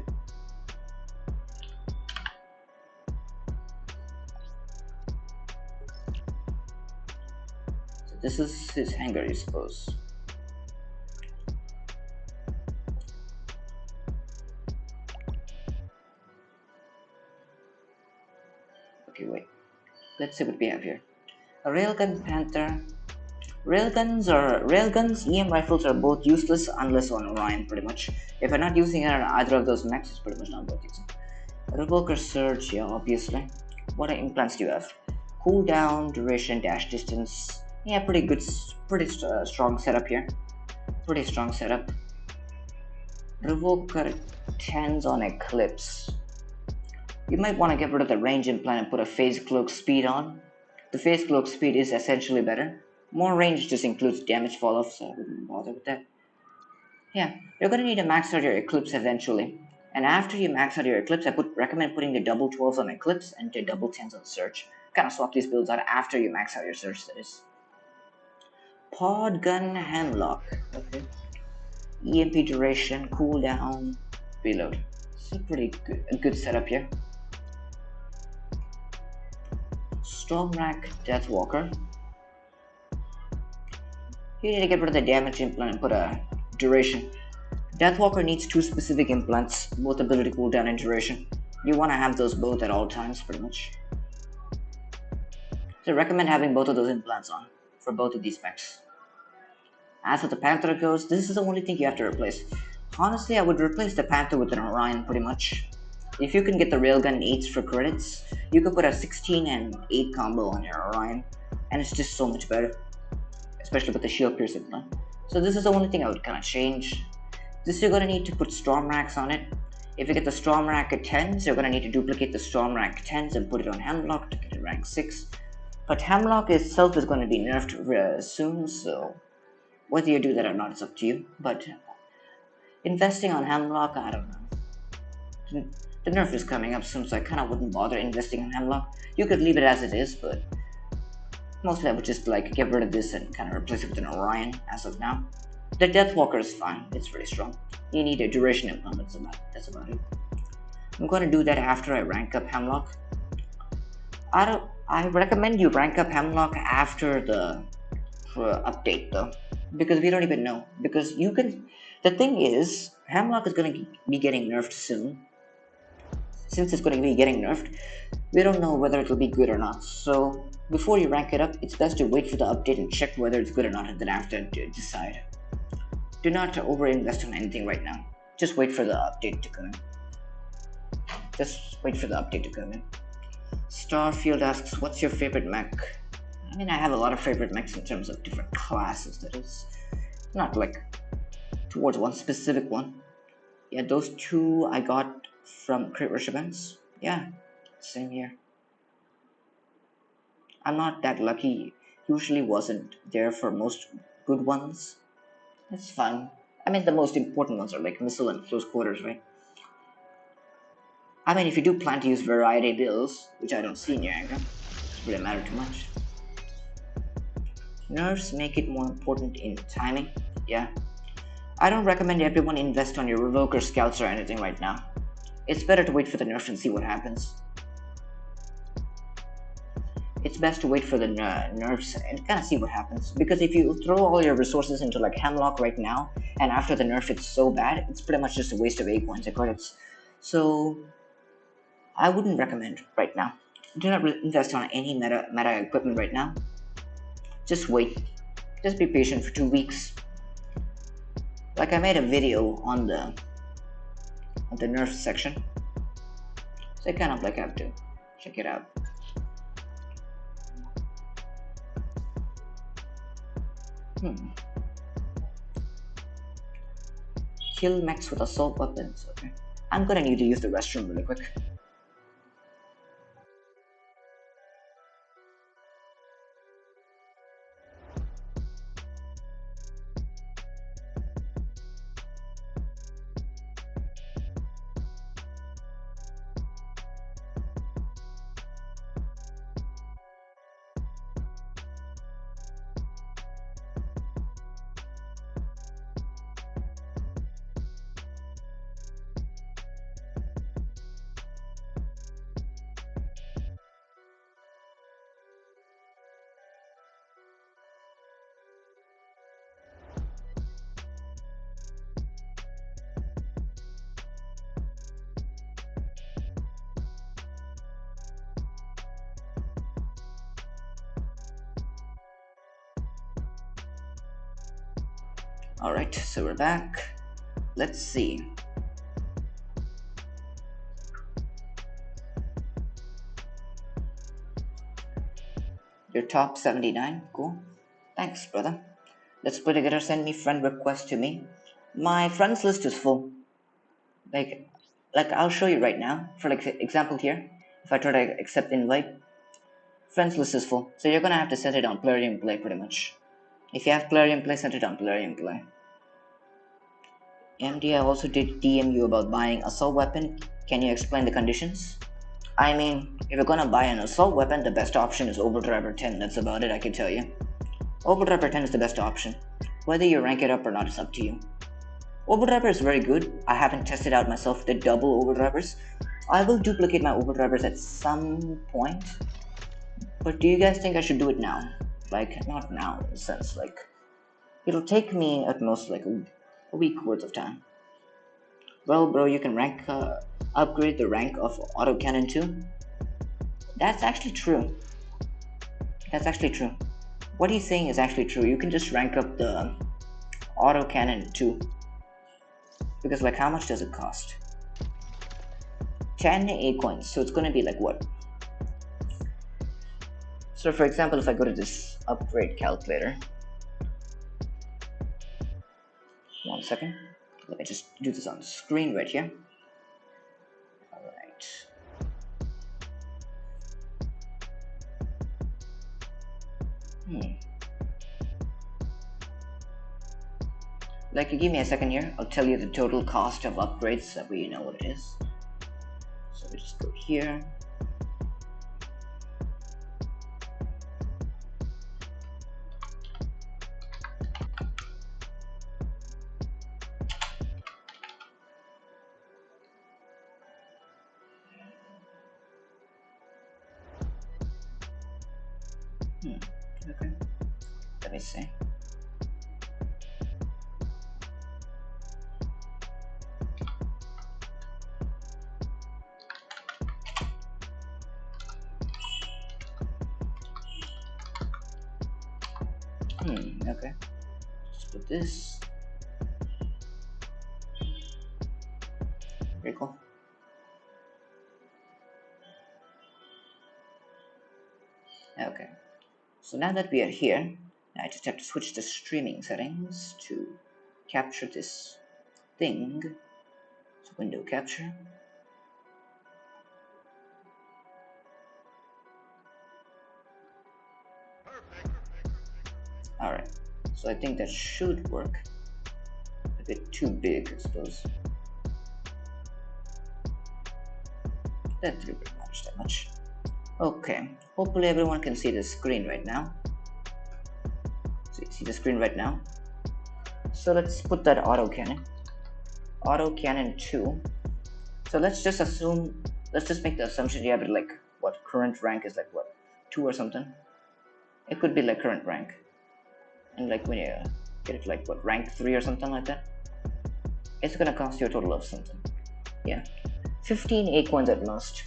So this is his hangar, I suppose. Okay, wait. Let's see what we have here. A Railgun Panther. Railguns, EM rifles are both useless unless on Orion, pretty much. If you're not using it on either of those mechs, it's pretty much not worth using. Revoker Surge, yeah, obviously. What implants do you have? Cooldown, duration, dash distance. Yeah, pretty good, strong setup here. Pretty strong setup. Revoker 10s on Eclipse. You might want to get rid of the range implant and put a phase cloak speed on. The phase cloak speed is essentially better. More range just includes damage fall off, so I wouldn't bother with that. Yeah, you're gonna need to max out your Eclipse eventually. And after you max out your Eclipse, I recommend putting the double 12s on Eclipse and the double 10s on Surge. Kind of swap these builds out after you max out your Surge, that is. Pod Gun Hemlock. Okay. EMP duration, cooldown, reload. It's a pretty good setup here. Stormrack Deathwalker. You need to get rid of the damage implant and put a duration. Deathwalker needs 2 specific implants, both ability cooldown and duration. You want to have those both at all times, pretty much. So I recommend having both of those implants on for both of these specs. As for the Panther goes, this is the only thing you have to replace. Honestly, I would replace the Panther with an Orion, pretty much. If you can get the Railgun 8s for credits, you could put a 16 and 8 combo on your Orion, and it's just so much better. Especially with the shield pierce implant. So this is the only thing I would kind of change. This you're going to need to put Storm Racks on it. If you get the Storm Rack at 10s, you're going to need to duplicate the Storm Rack 10s and put it on Hemlock to get it rank 6. But Hemlock itself is going to be nerfed soon, so whether you do that or not, it's up to you. But investing on Hemlock, I don't know. The nerf is coming up soon, so I kind of wouldn't bother investing on Hemlock. You could leave it as it is, but mostly I would just like get rid of this and kind of replace it with an Orion as of now. The Deathwalker is fine, it's very strong. You need a duration implant, that's about it. I'm going to do that after I rank up Hemlock. I recommend you rank up Hemlock after the update though, because we don't even know. Because the thing is, Hemlock is going to be getting nerfed soon. Since it's going to be getting nerfed, we don't know whether it'll be good or not. So before you rank it up, it's best to wait for the update and check whether it's good or not, and then after to decide. Do not over-invest on anything right now. Just wait for the update to come in. Just wait for the update to come in. Starfield asks, what's your favorite mech? I mean, I have a lot of favorite mechs in terms of different classes, that is. Not like towards one specific one. Yeah, those 2 I got from Crate Rush events. Yeah, same here. I'm not that lucky. Usually wasn't there for most good ones. It's fine. I mean, the most important ones are like missile and close quarters, right? I mean, if you do plan to use variety builds, which I don't see in your angle, it doesn't matter too much. Nerfs make it more important in timing. Yeah. I don't recommend everyone invest on your Revoker Scouts or anything right now. It's better to wait for the nerf and see what happens. It's best to wait for the nerfs and kind of see what happens. Because if you throw all your resources into like Hemlock right now, and after the nerf it's so bad, it's pretty much just a waste of acorns and credits. So I wouldn't recommend right now. Do not invest on any meta equipment right now. Just wait. Just be patient for 2 weeks. Like I made a video on the nerf section, so I kind of like have to check it out. Kill mechs with assault weapons. Okay. I'm gonna need to use the restroom really quick. Alright, so we're back. Let's see. Your top 79, cool. Thanks, brother. Let's play together. Send me friend request to me. My friends list is full. Like I'll show you right now. For like example here, if I try to accept invite, friends list is full. So you're gonna have to set it on Plarium Play pretty much. If you have Plarium Play, set it on Plarium Play. MD, I also did DM you about buying assault weapon. Can you explain the conditions? I mean, if you're gonna buy an assault weapon, the best option is Overdriver 10. That's about it, I can tell you. Overdriver 10 is the best option. Whether you rank it up or not is up to you. Overdriver is very good. I haven't tested out myself the double overdrivers. I will duplicate my overdrivers at some point. But do you guys think I should do it now? Like, not now in a sense, like, it'll take me at most like a week worth of time. Well, bro, you can upgrade the rank of autocannon too. That's actually true. That's actually true. What he's saying is actually true. You can just rank up the autocannon too. Because like, how much does it cost? 10 A coins. So it's gonna be like what? So for example, if I go to this upgrade calculator. 1 second. Let me just do this on the screen right here. Alright. Like, you give me a second here, I'll tell you the total cost of upgrades so that we know what it is. So we just go here. Okay. Let me see. Okay. Just put this. Very cool. Okay. So now that we are here, I just have to switch the streaming settings to capture this thing. So window capture. Alright. So I think that should work. A bit too big, I suppose. That didn't really match that much. Okay, hopefully everyone can see the screen right now. So you see the screen right now. So let's put that autocannon. Autocannon 2. So let's just make the assumption you have it like, what, current rank is like what, 2 or something? It could be like current rank. And like when you get it like what, rank 3 or something like that. It's gonna cost you a total of something. Yeah. 15 A coins at most.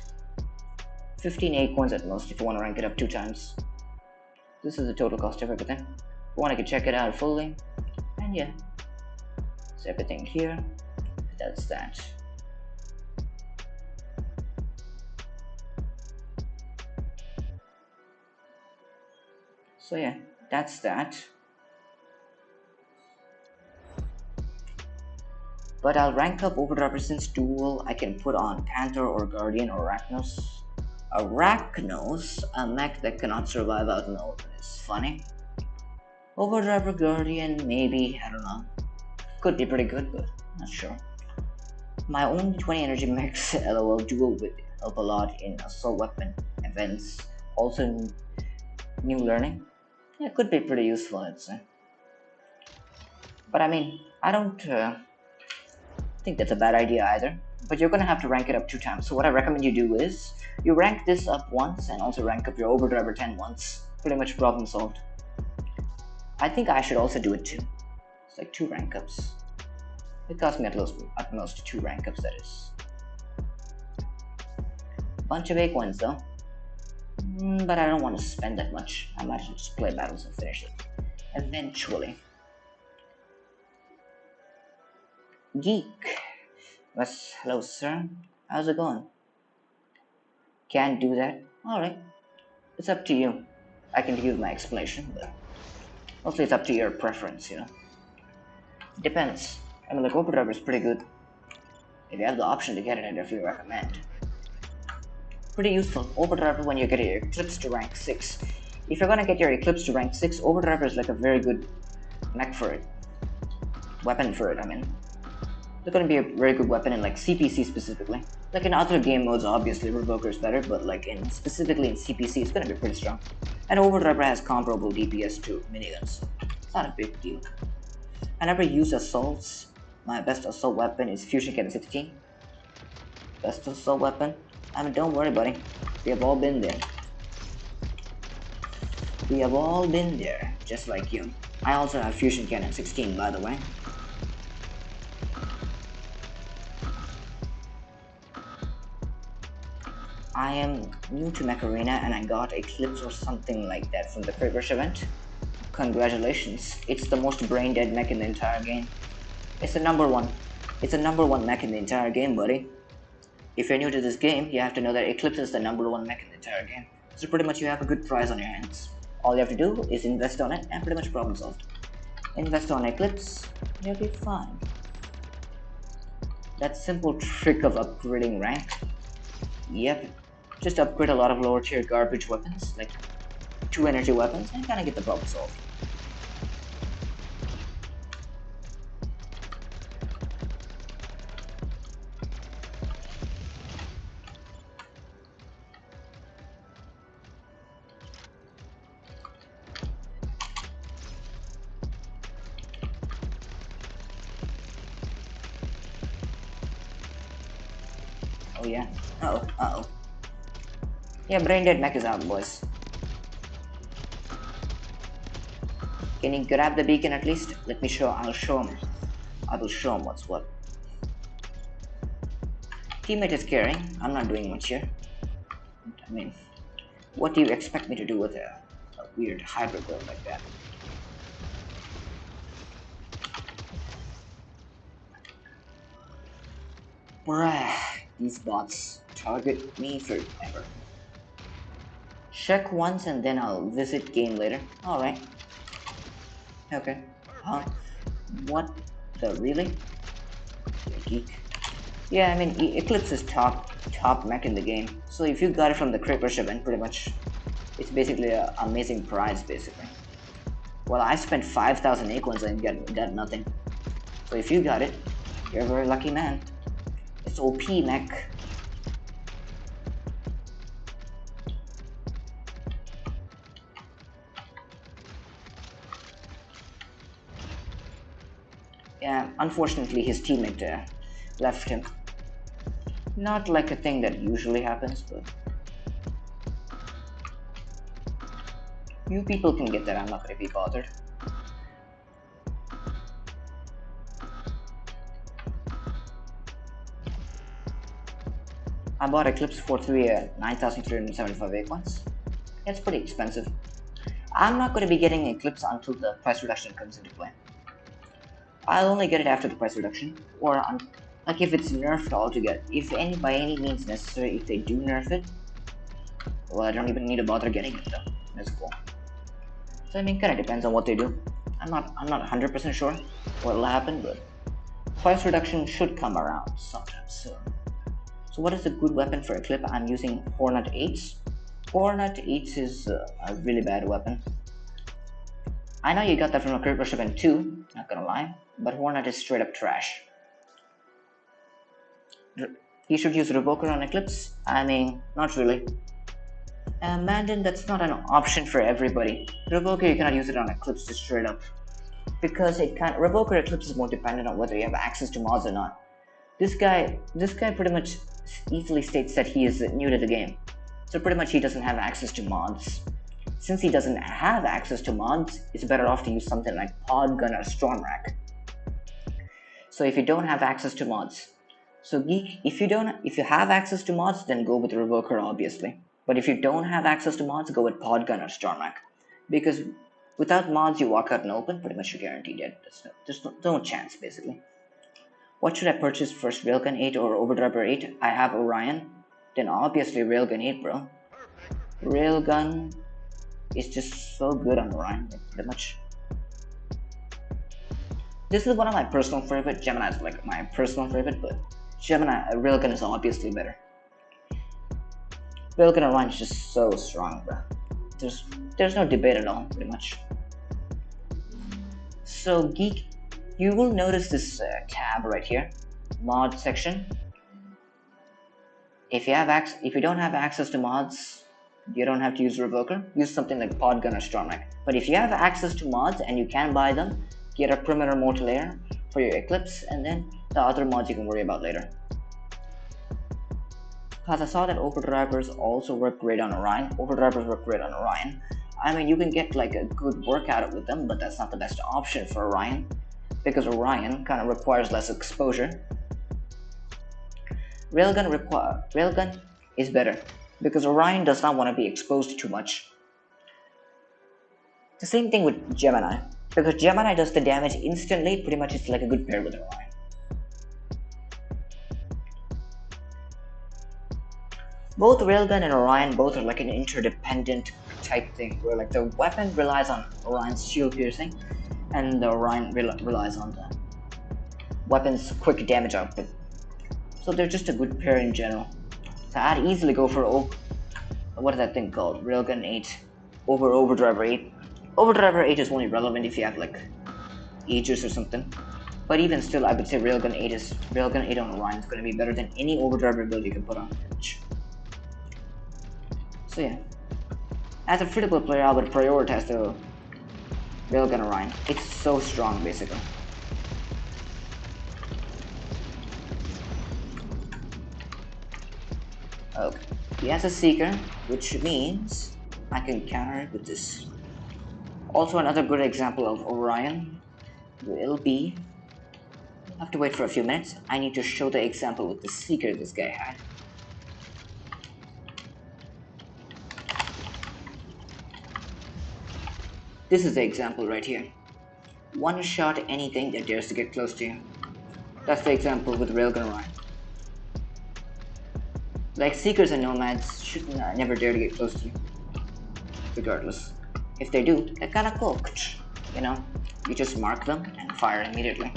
15 A coins at most if you want to rank it up 2 times. This is the total cost of everything. If you want to check it out fully, and yeah, it's everything here. That's that. So yeah, that's that. But I'll rank up Overdriver since dual. I can put on Panther or Guardian or Arachnos. Arachnos, a mech that cannot survive out in the open, is funny. Overdriver Guardian, maybe, I don't know. Could be pretty good, but not sure. My only 20 energy mechs, LOL, dual would help a lot in assault weapon events. Also, new learning. Yeah, could be pretty useful, I'd say. But I mean, I don't think that's a bad idea either. But you're gonna have to rank it up 2 times. So what I recommend you do is you rank this up once and also rank up your Overdriver 10 once. Pretty much problem solved. I think I should also do it too. It's like 2 rank ups. It cost me at most 2 rank ups, that is. Bunch of acorns though. But I don't want to spend that much. I might just play battles and finish it. Eventually. Geek. Yes, hello sir. How's it going? Can't do that? Alright. It's up to you. I can give my explanation, but mostly it's up to your preference, you know. Depends. I mean, like, Overdriver is pretty good. If you have the option to get it, I definitely recommend. Pretty useful. Overdriver when you get your Eclipse to rank 6. If you're gonna get your Eclipse to rank 6, Overdriver is like a very good mech for it. Weapon for it, I mean. It's gonna be a very good weapon in like CPC specifically. Like in other game modes, obviously Revoker is better, but like specifically in CPC, it's gonna be pretty strong. And Overdriver has comparable DPS to miniguns, so it's not a big deal. I never use assaults. My best assault weapon is Fusion Cannon 16. Best assault weapon. I mean, don't worry, buddy. We have all been there. We have all been there, just like you. I also have Fusion Cannon 16, by the way. I am new to Mech Arena and I got Eclipse or something like that from the Privilege event. Congratulations. It's the most brain dead mech in the entire game. It's the number one. It's the number 1 mech in the entire game, buddy. If you're new to this game, you have to know that Eclipse is the number 1 mech in the entire game. So pretty much you have a good prize on your hands. All you have to do is invest on it and pretty much problem solved. Invest on Eclipse, you'll be fine. That simple trick of upgrading rank. Yep. Just upgrade a lot of lower tier garbage weapons, like 2 energy weapons, and kinda get the problem solved. Oh yeah. Uh-oh. Yeah, brain dead mech is out, boys. Can you grab the beacon at least? Let me show, I will show him what's what. Teammate is carrying, I'm not doing much here. I mean, what do you expect me to do with a weird hybrid build like that? Bruh, these bots target me forever. Check once and then I'll visit game later. Alright. Okay. Huh? What the really? Geek. Yeah, I mean Eclipse is top mech in the game. So if you got it from the Creeper event, pretty much it's basically an amazing prize basically. Well, I spent 5,000 acorns and got nothing. So if you got it, you're a very lucky man. It's OP mech. Yeah, unfortunately his teammate left him. Not like a thing that usually happens, but you people can get that, I'm not gonna be bothered. I bought Eclipse for 9,375 acorns. It's pretty expensive. I'm not gonna be getting Eclipse until the price reduction comes into play. I'll only get it after the price reduction, or like if it's nerfed altogether. If by any means necessary, if they do nerf it, well, I don't even need to bother getting it though. That's cool. So I mean, kind of depends on what they do. I'm not 100% sure what'll happen, but Price reduction should come around sometime soon. So what is a good weapon for a clip? I'm using Hornet 8s. Hornet 8s is a really bad weapon. I know you got that from a Crit Rush event too, not gonna lie, but Hornet is straight up trash. You should use Revoker on Eclipse? I mean, not really. Mandan, that's not an option for everybody. Revoker, you cannot use it on Eclipse just straight up. Because it can't. Revoker Eclipse is more dependent on whether you have access to mods or not. This guy pretty much easily states that he is new to the game. So pretty much he doesn't have access to mods. Since he doesn't have access to mods, it's better off to use something like Podgun or Stormrack. So if you don't have access to mods, so Geek, if you have access to mods, then go with the Revoker obviously. But if you don't have access to mods, go with Podgun or Stormrack. Because without mods, you walk out in open, pretty much you're guaranteed dead. There's no chance basically. What should I purchase first, Railgun 8 or Overdriver 8? I have Orion, then obviously Railgun 8, bro. Railgun is just so good on Orion, like, pretty much. This is one of my personal favorite. Gemini is like my personal favorite, but Railgun is obviously better. Railgun Orion is just so strong, bro. There's no debate at all, pretty much. So Geek, you will notice this tab right here, mod section. If you don't have access to mods, you don't have to use Revoker. Use something like Podgun or Stormrack. But if you have access to mods and you can buy them, get a Perimeter Mortar Layer for your Eclipse, and then the other mods you can worry about later. Because I saw that Overdrivers also work great on Orion. Overdrivers work great on Orion. I mean, you can get like a good workout with them, but that's not the best option for Orion. Because Orion kind of requires less exposure. Railgun is better because Orion does not want to be exposed too much. The same thing with Gemini, because Gemini does the damage instantly. Pretty much it's like a good pair with Orion. Both Railgun and Orion both are like an interdependent type thing, where like the weapon relies on Orion's shield piercing, and the Orion relies on the weapon's quick damage output. So they're just a good pair in general. So I'd easily go for what is that thing called? Railgun 8 over Overdriver 8. Overdriver 8 is only relevant if you have like Aegis or something. But even still, I would say Railgun 8 on Orion is going to be better than any Overdriver build you can put on Twitch. So yeah, as a free-to-play player, I would prioritize the Railgun Orion. It's so strong, basically. Okay, he has a Seeker, which means I can counter it with this. Also, another good example of Orion will be... I have to wait for a few minutes. I need to show the example with the Seeker this guy had. This is the example right here. One shot anything that dares to get close to you. That's the example with Railgun Orion. Like, Seekers and Nomads should never dare to get close to you. Regardless. If they do, they're kinda cooked. You know? You just mark them and fire immediately.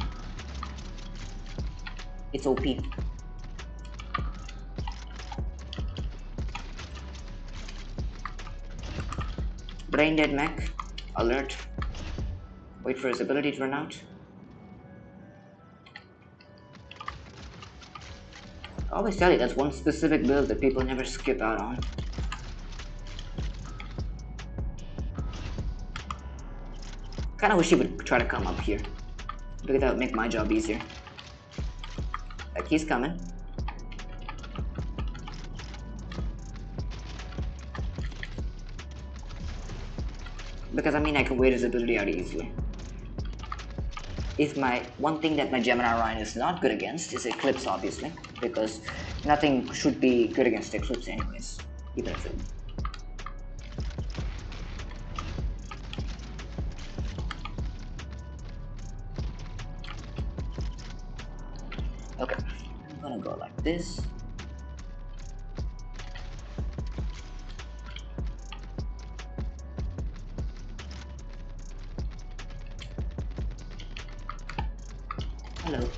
It's OP. Brain Dead Mech. Alert. Wait for his ability to run out. I always tell you, that's one specific build that people never skip out on. Kinda wish he would try to come up here, because that would make my job easier. Like, he's coming. Because I mean, I can wait his ability out easily. One thing that my Gemini Orion is not good against is Eclipse, obviously, because nothing should be good against Eclipse anyways, even if it... Okay, I'm gonna go like this. Hello.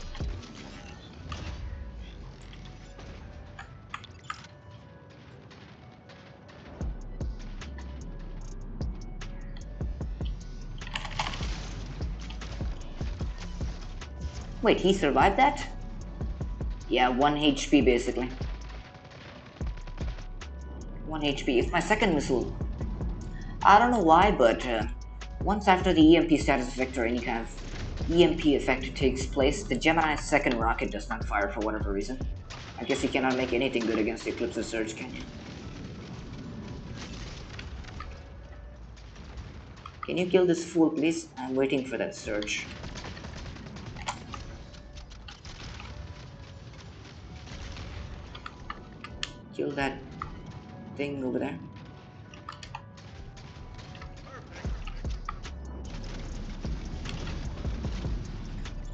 Wait, he survived that? Yeah, 1 HP basically. 1 HP. If my second missile... I don't know why, but once after the EMP status effect or any kind of EMP effect takes place, the Gemini's second rocket does not fire for whatever reason. I guess you cannot make anything good against Eclipse's surge, can you? Can you kill this fool, please? I'm waiting for that surge. Kill that thing over there.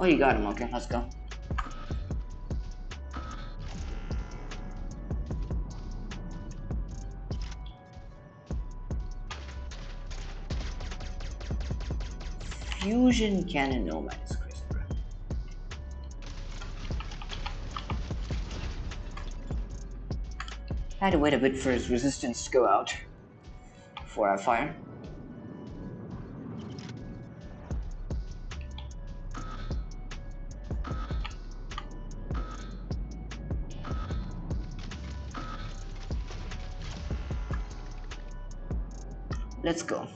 Oh, you got him. Okay, let's go. Fusion cannon, no man, it's crazy, bro. I had to wait a bit for his resistance to go out before I fire. Let's go.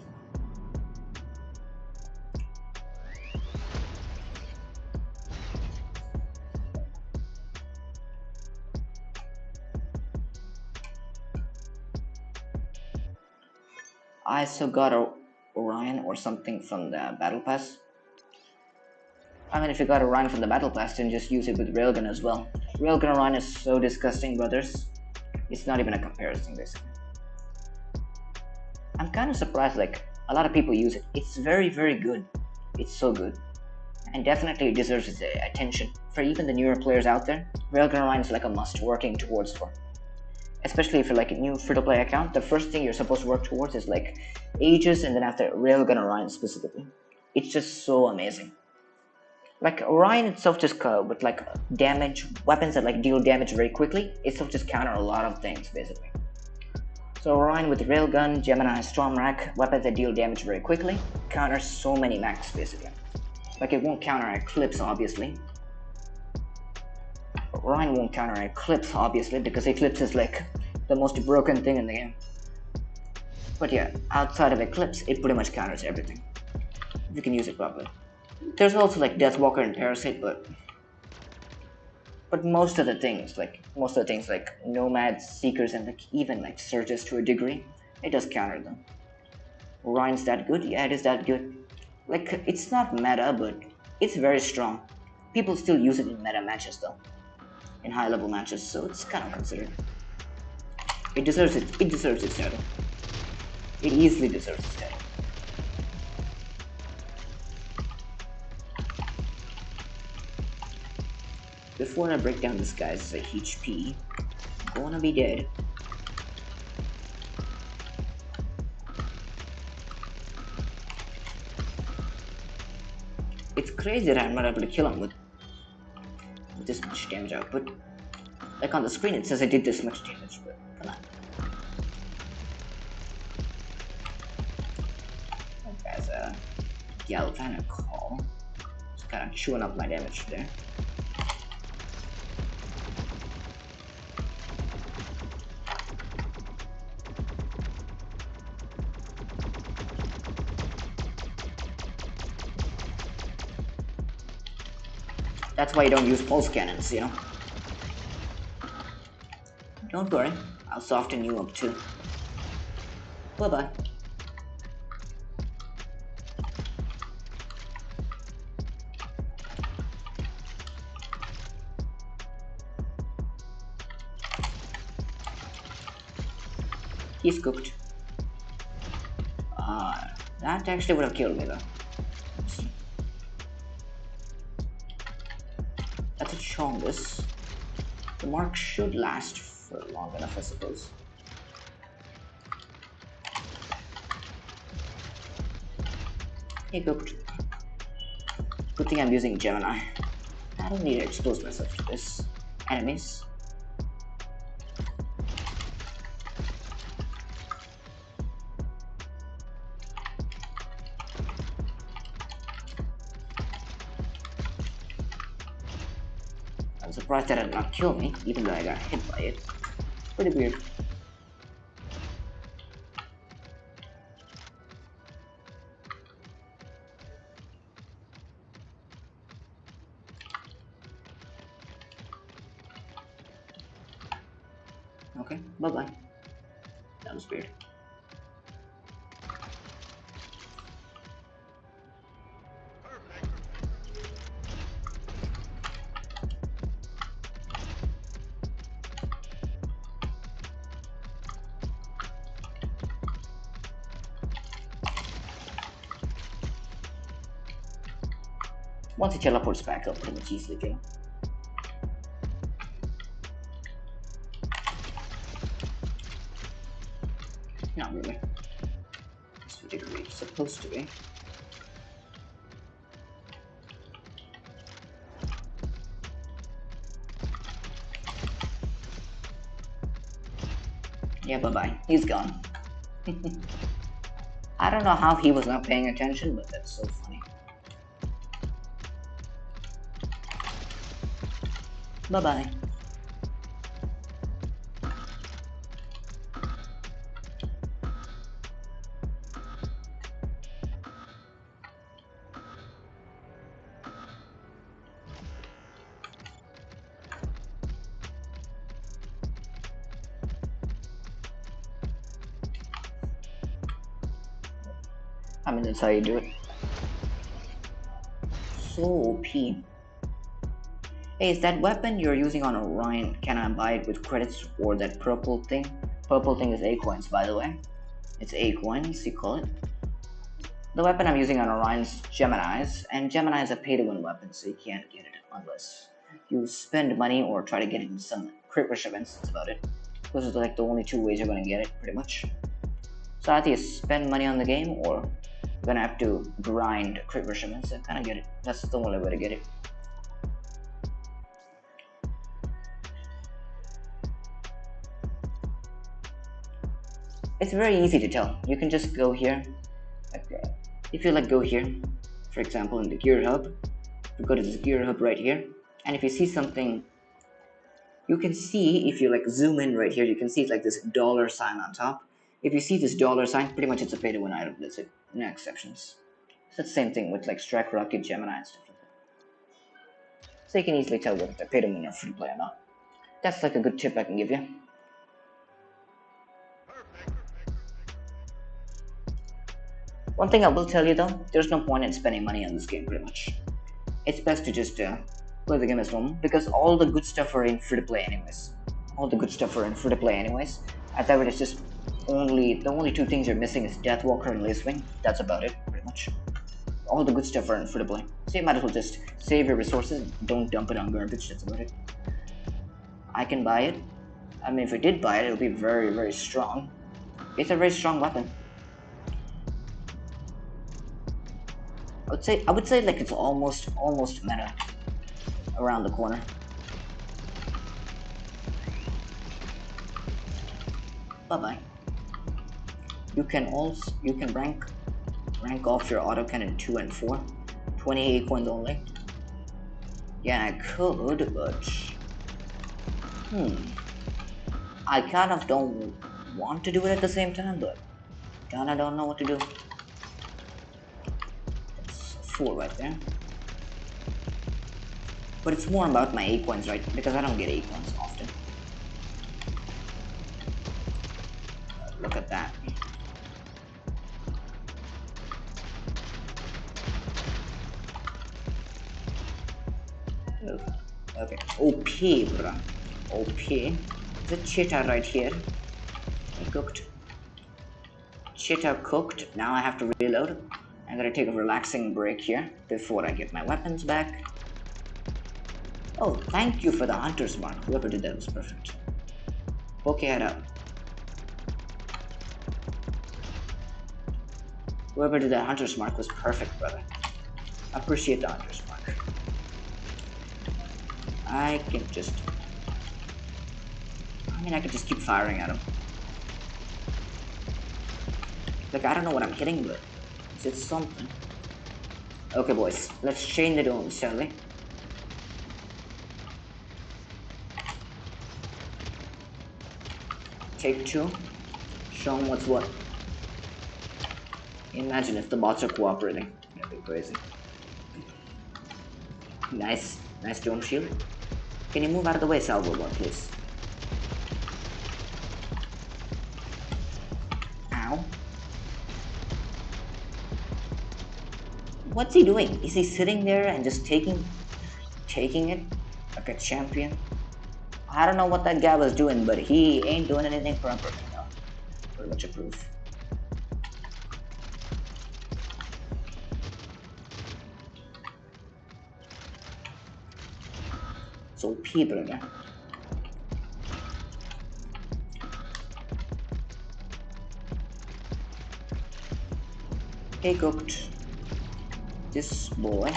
I still got a Orion or something from the battle pass. I mean, if you got Orion from the battle pass, then just use it with Railgun as well. Railgun Orion is so disgusting, brothers. It's not even a comparison, basically. I'm kind of surprised, like, a lot of people use it. It's very, very good. It's so good. And definitely it deserves its attention. For even the newer players out there, Railgun Orion is like a must working towards for. Especially if you're like a new free-to-play account, the first thing you're supposed to work towards is like Aegis and then after Railgun Orion specifically. It's just so amazing. Like Orion itself just with like damage, weapons that like deal damage very quickly, itself just counter a lot of things basically. So Orion with Railgun, Gemini, Stormrack, weapons that deal damage very quickly, counters so many mechs basically. Like it won't counter Eclipse obviously. Orion won't counter Eclipse obviously because Eclipse is like the most broken thing in the game. But yeah, outside of Eclipse, it pretty much counters everything. You can use it properly. There's also like Deathwalker and Parasite, but most of the things like Nomads, Seekers, and like even like Surges to a degree, it does counter them. Orion's that good? Yeah, it is that good. Like it's not meta, but it's very strong. People still use it in meta matches though. In high level matches, so it's kind of considered. It deserves it. It deserves its title. It easily deserves its title. Before I break down this guy's HP, I'm gonna be dead. It's crazy that I'm not able to kill him with this much damage output. Like on the screen it says I did this much damage, but come on. That guy's a Galvan a call. Just kind of chewing up my damage there. That's why you don't use pulse cannons, you know? Don't worry, I'll soften you up too. Bye-bye. He's cooked. That actually would have killed me though. That's a Chongus. The mark should last for long enough, I suppose. He cooked. Good thing I'm using Gemini. I don't need to expose myself to this. Enemies. I'm surprised that it did not kill me, even though I got hit by it. Pretty weird. Okay, bye-bye. That was weird. Once he teleports back up, pretty much easily kill him. Not really. To a degree, it's supposed to be. Yeah, bye-bye. He's gone. I don't know how he was not paying attention, but that's so funny. Bye-bye. I mean, that's how you do it. So OP. Hey, is that weapon you're using on Orion, can I buy it with credits or that purple thing? Purple thing is A coins, by the way. It's A coins, you call it. The weapon I'm using on Orion's Gemini's, and Gemini is a pay-to-win weapon, so you can't get it unless you spend money or try to get it in some crit rush events. That's about it. Those are like the only two ways you're gonna get it, pretty much. So either you spend money on the game, or you're gonna have to grind crit rush events and kind of get it. That's the only way to get it. It's very easy to tell. You can just go here. If you like go here, for example, in the gear hub, you go to this gear hub right here, and if you see something, you can see, if you like zoom in right here, you can see it's like this dollar sign on top. If you see this dollar sign, pretty much it's a pay to win item. That's it. No exceptions. So it's the same thing with like Strike Rocket, Gemini, and stuff like that. So you can easily tell whether they're pay to win or free to play or not. That's like a good tip I can give you. One thing I will tell you though, there's no point in spending money on this game pretty much. It's best to just play the game as normal, because all the good stuff are in free to play anyways. All the good stuff are in free to play anyways. I thought it's just the only two things you're missing is Deathwalker and Lacewing. That's about it, pretty much. All the good stuff are in free to play. So you might as well just save your resources, don't dump it on garbage, that's about it. I can buy it. I mean, if I did buy it, it'll be very, very strong. It's a very strong weapon. I would say like it's almost meta around the corner. Bye-bye. You can rank off your autocannon 2 and 4. 28 coins only. Yeah, I could, but I kind of don't want to do it at the same time, but kinda don't know what to do. It's 4 right there. But it's more about my A coins, right? Because I don't get A coins often. Look at that. Okay. OP, bruh. OP. The cheetah right here. I cooked. Cheetah cooked. Now I have to reload. I'm gonna take a relaxing break here before I get my weapons back. Oh, thank you for the hunter's mark. Whoever did that was perfect. Poke head up. Whoever did that hunter's mark was perfect, brother. I appreciate the hunter's mark. I can just keep firing at him. Like, I don't know what I'm hitting, but it's something. Okay, boys, let's chain the domes, shall we? Take two. Show them what's what. Imagine if the bots are cooperating. That'd be crazy. Nice dome shield. Can you move out of the way, Salvo bot, please? Ow. What's he doing? Is he sitting there and just taking it like a champion? I don't know what that guy was doing, but he ain't doing anything proper. No. Pretty much approve. So people again. He cooked this boy.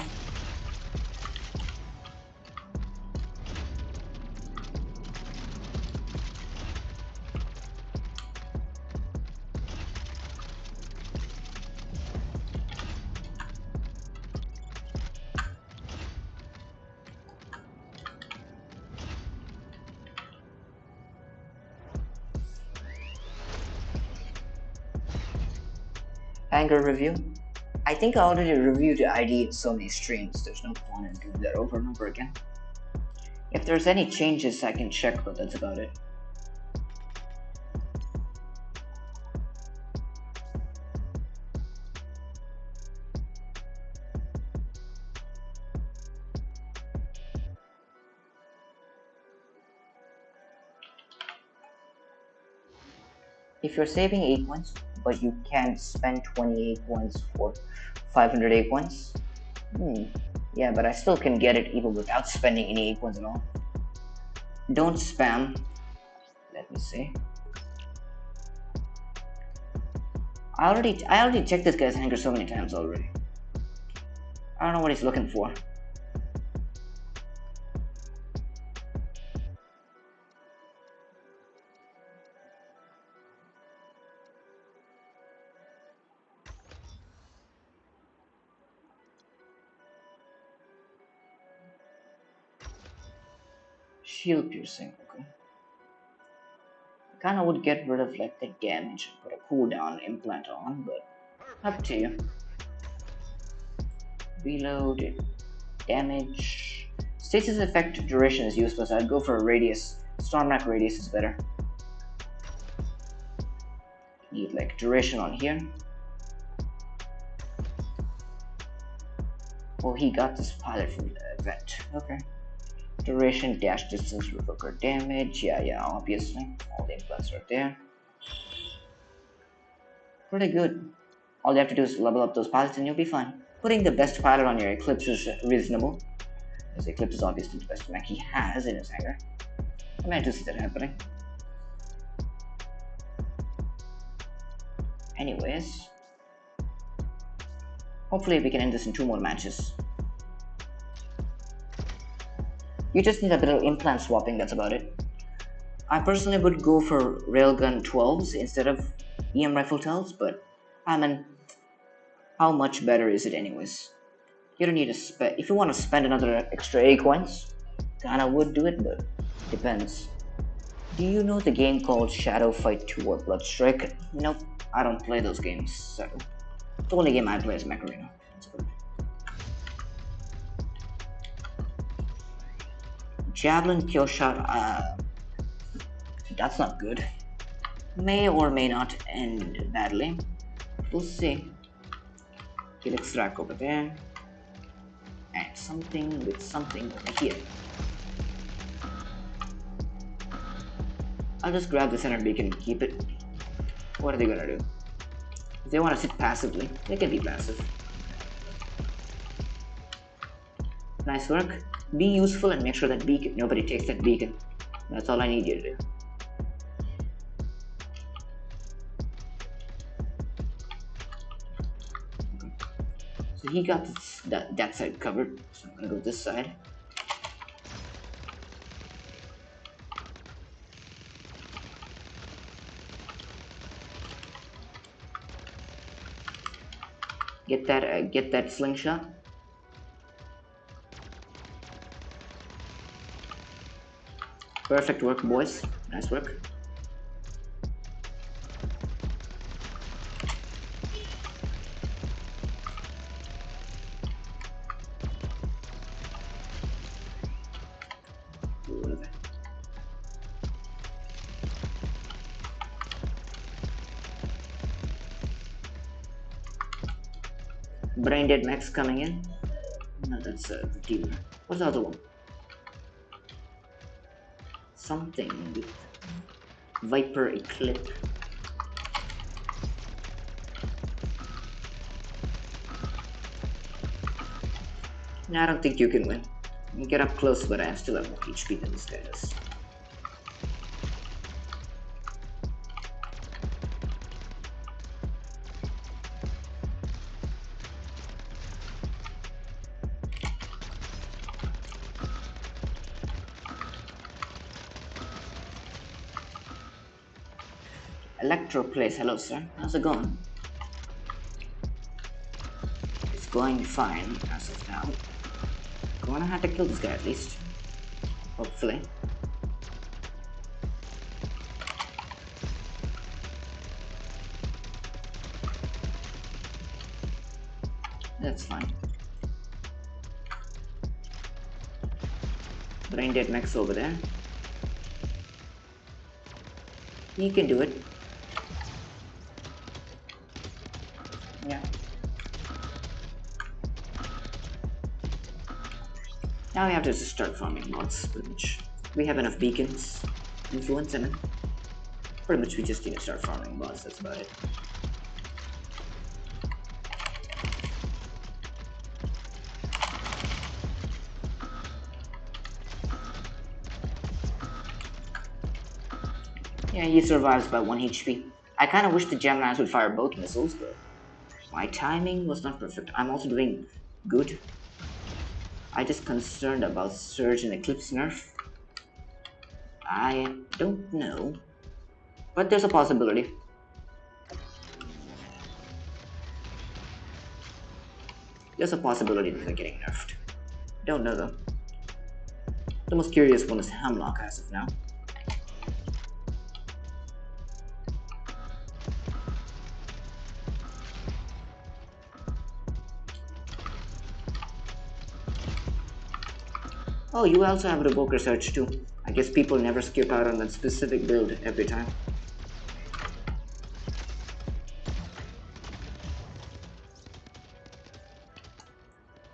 Anger review. I think I already reviewed the ID in so many streams, there's no point in doing that over and over again. If there's any changes I can check, but that's about it. If you're saving 8 coins, but you can't spend 28 coins for 508 coins, yeah, but I still can get it even without spending any 8 coins at all. Don't spam. Let me see. I already checked this guy's anger so many times already. I don't know what he's looking for. Shield piercing, okay. I kinda would get rid of like the damage and put a cooldown implant on, but up to you. Reload, damage. Stasis effect duration is useless. I'd go for a radius. Stormrack radius is better. Need like duration on here. Oh, he got this pilot from the event. Okay. Duration, dash distance, revoker damage. Yeah, obviously. All the implants are there. Pretty good. All you have to do is level up those pilots and you'll be fine. Putting the best pilot on your Eclipse is reasonable, as Eclipse is obviously the best mech he has in his hangar. I might just see that happening. Anyways, hopefully we can end this in 2 more matches. You just need a bit of implant swapping, that's about it. I personally would go for Railgun 12s instead of EM Rifle 12s, but I mean, how much better is it anyways? You don't need to spend, if you want to spend another extra 8 coins, kinda would do it, but depends. Do you know the game called Shadow Fight 2 or Bloodstrike? Nope, I don't play those games, so the only game I play is Mech Arena. Javelin kill shot, that's not good. May or may not end badly. We'll see. Kill extract over there. And something with something over here. I'll just grab the center beacon and keep it. What are they gonna do? If they want to sit passively, they can be passive. Nice work. Be useful and make sure that beacon, nobody takes that beacon. That's all I need you to do. Okay. So he got this, that side covered, so I'm gonna go this side. Get that slingshot. Perfect work, boys. Nice work. Brain dead Mechs coming in. No, that's a Redeemer. What's the other one? Something with Viper Eclipse. No, I don't think you can win. You get up close, but I still have more HP than this guy does. Electro plays, hello sir, how's it going? It's going fine as of now. Gonna have to kill this guy at least. Hopefully. That's fine. Brain dead Mechs over there. He can do it. Yeah. Now we have to just start farming mods, pretty much. We have enough beacons, influence, and pretty much we just need to start farming mods, that's about it. Yeah, he survives by 1 HP. I kinda wish the Geminis would fire both missiles, but my timing was not perfect. I'm also doing good. I just concerned about Surge and Eclipse nerf. I don't know, but there's a possibility. There's a possibility that they're getting nerfed. Don't know though. The most curious one is Hemlock as of now. Oh, you also have Revoker Search too. I guess people never skip out on that specific build every time.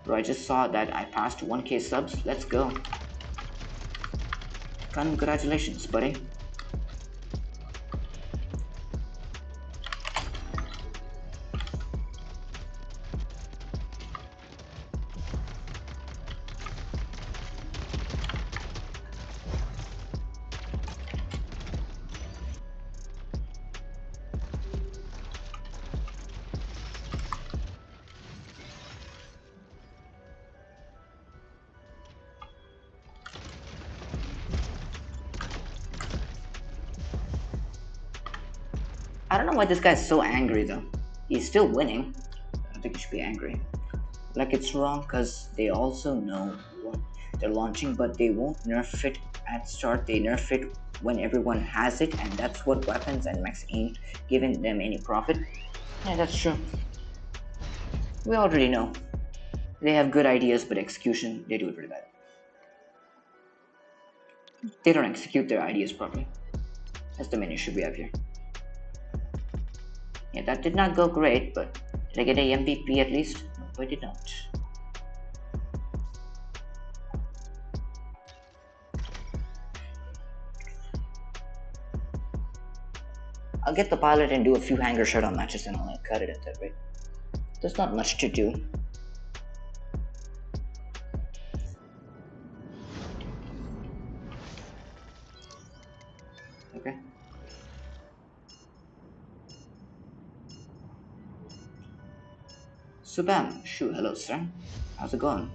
Bro, I just saw that I passed 1k subs. Let's go. Congratulations, buddy. I don't know why this guy's so angry though. He's still winning. I don't think he should be angry. Like, it's wrong because they also know what they're launching, but they won't nerf it at start. They nerf it when everyone has it, and that's what weapons and mechs ain't giving them any profit. Yeah, that's true. We already know. They have good ideas, but execution, they do it really bad. They don't execute their ideas properly. That's the main issue we have here. Yeah, that did not go great, but did I get a MVP at least? No, I did not. I'll get the pilot and do a few hanger shutdown matches and I'll cut it at that rate. There's not much to do. Okay. Subam, shoo, hello sir. How's it going?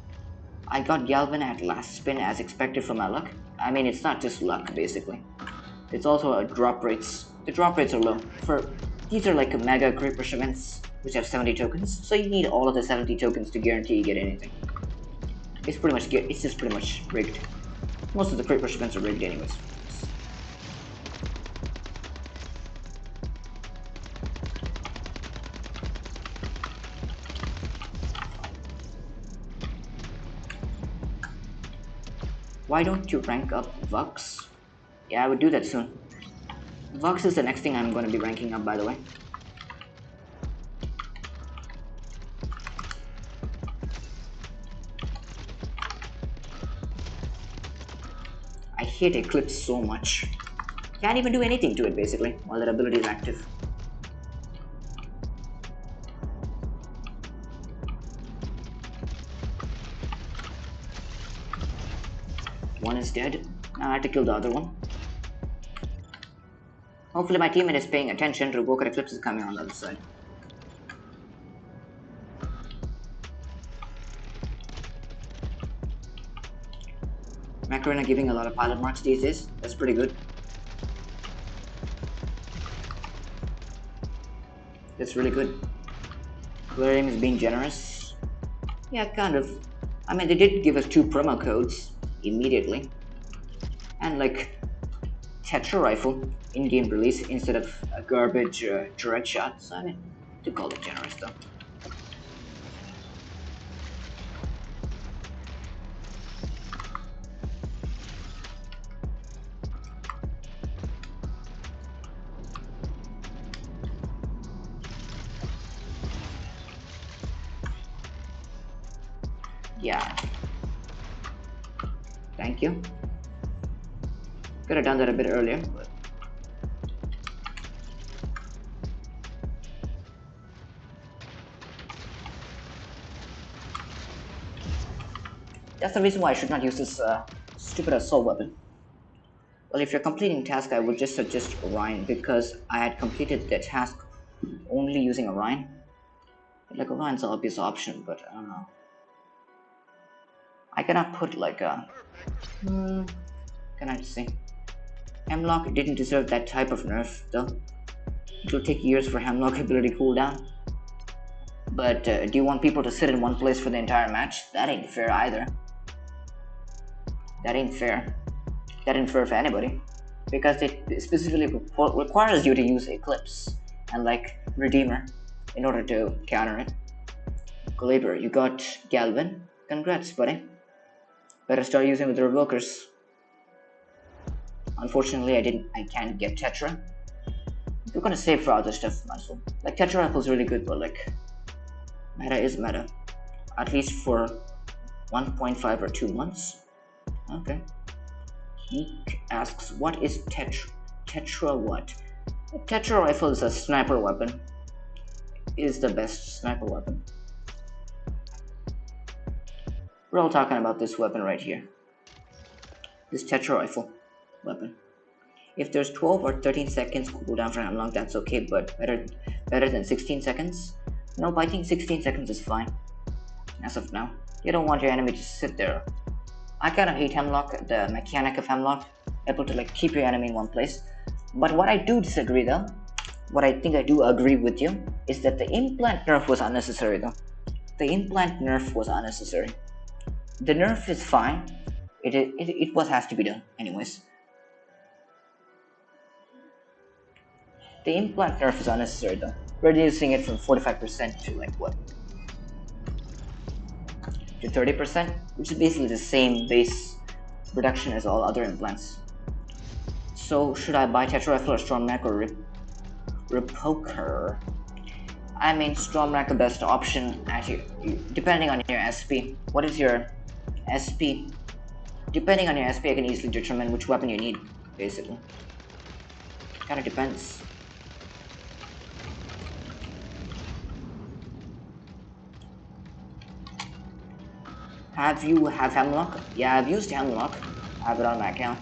I got Galvan at last spin as expected from my luck. I mean, it's not just luck, basically. It's also drop rates. The drop rates are low. These are like mega creeper shipments, which have 70 tokens, so you need all of the 70 tokens to guarantee you get anything. It's just pretty much rigged. Most of the creeper shipments are rigged anyways. Why don't you rank up Vux? Yeah, I would do that soon. Vux is the next thing I'm going to be ranking up, by the way. I hate Eclipse so much. Can't even do anything to it basically while that ability is active. One is dead. Now I have to kill the other one. Hopefully my teammate is paying attention to Revoker Eclipse is coming on the other side. Macarena giving a lot of pilot marks these days. That's pretty good. That's really good. Plarium is being generous. Yeah, kind of. I mean, they did give us 2 promo codes immediately. And like, Tetra Rifle in-game release instead of a garbage direct shot. So I mean, to call it generous though. Yeah. Thank you. Could have done that a bit earlier, but that's the reason why I should not use this stupid assault weapon. Well, if you're completing task, I would just suggest Orion because I had completed the task only using Orion. Like Orion's an obvious option, but I don't know. I cannot put like a. Can I just say? Hemlock didn't deserve that type of nerf, though. It will take years for Hemlock ability cooldown. But do you want people to sit in one place for the entire match? That ain't fair either. That ain't fair. That ain't fair for anybody. Because it specifically requires you to use Eclipse and like Redeemer in order to counter it. Glaber, you got Galvan. Congrats, buddy. Better start using with the Revokers. Unfortunately, I can't get Tetra. If you're gonna save for other stuff, might as well. Like Tetra Rifle is really good, but like meta is meta. At least for 1.5 or 2 months. Okay. Mech asks, what is Tetra? Tetra what? A Tetra Rifle is a sniper weapon. It is the best sniper weapon. We're all talking about this weapon right here. This Tetra Rifle weapon. If there's 12 or 13 seconds cooldown for Hemlock, that's okay, but better than 16 seconds? Nope, I think 16 seconds is fine. As of now. You don't want your enemy to sit there. I kinda hate Hemlock, the mechanic of Hemlock, able to like keep your enemy in one place. But what I do disagree though, what I think I do agree with you, is that the implant nerf was unnecessary though. The implant nerf was unnecessary. The nerf is fine. It has to be done anyways. The implant nerf is unnecessary though. Reducing it from 45% to like what? To 30%, which is basically the same base reduction as all other implants. So should I buy Tetra Rifle or Storm Mech or Repoker? I mean, Storm Mech the best option depending on your SP. What is your SP? Depending on your SP, I can easily determine which weapon you need, basically. Kinda depends. Have you have Hemlock? Yeah, I've used Hemlock. I have it on my account.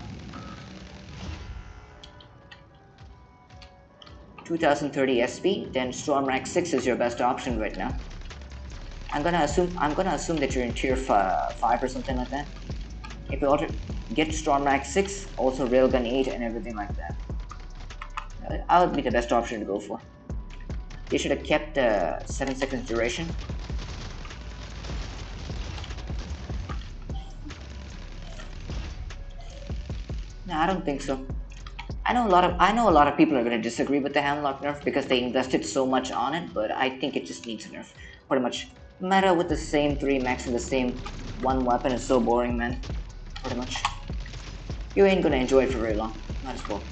2030 SP, then Storm Rank 6 is your best option right now. I'm gonna assume that you're in tier 5 or something like that. If you also get Storm Rank 6, also Railgun 8 and everything like that. That would be the best option to go for. They should have kept the 7 seconds duration. No, I don't think so. I know a lot of people are going to disagree with the Hemlock nerf because they invested so much on it, but I think it just needs a nerf. Pretty much. Meta with the same 3 mechs and the same 1 weapon is so boring, man. Pretty much. You ain't gonna enjoy it for very long. Might as well.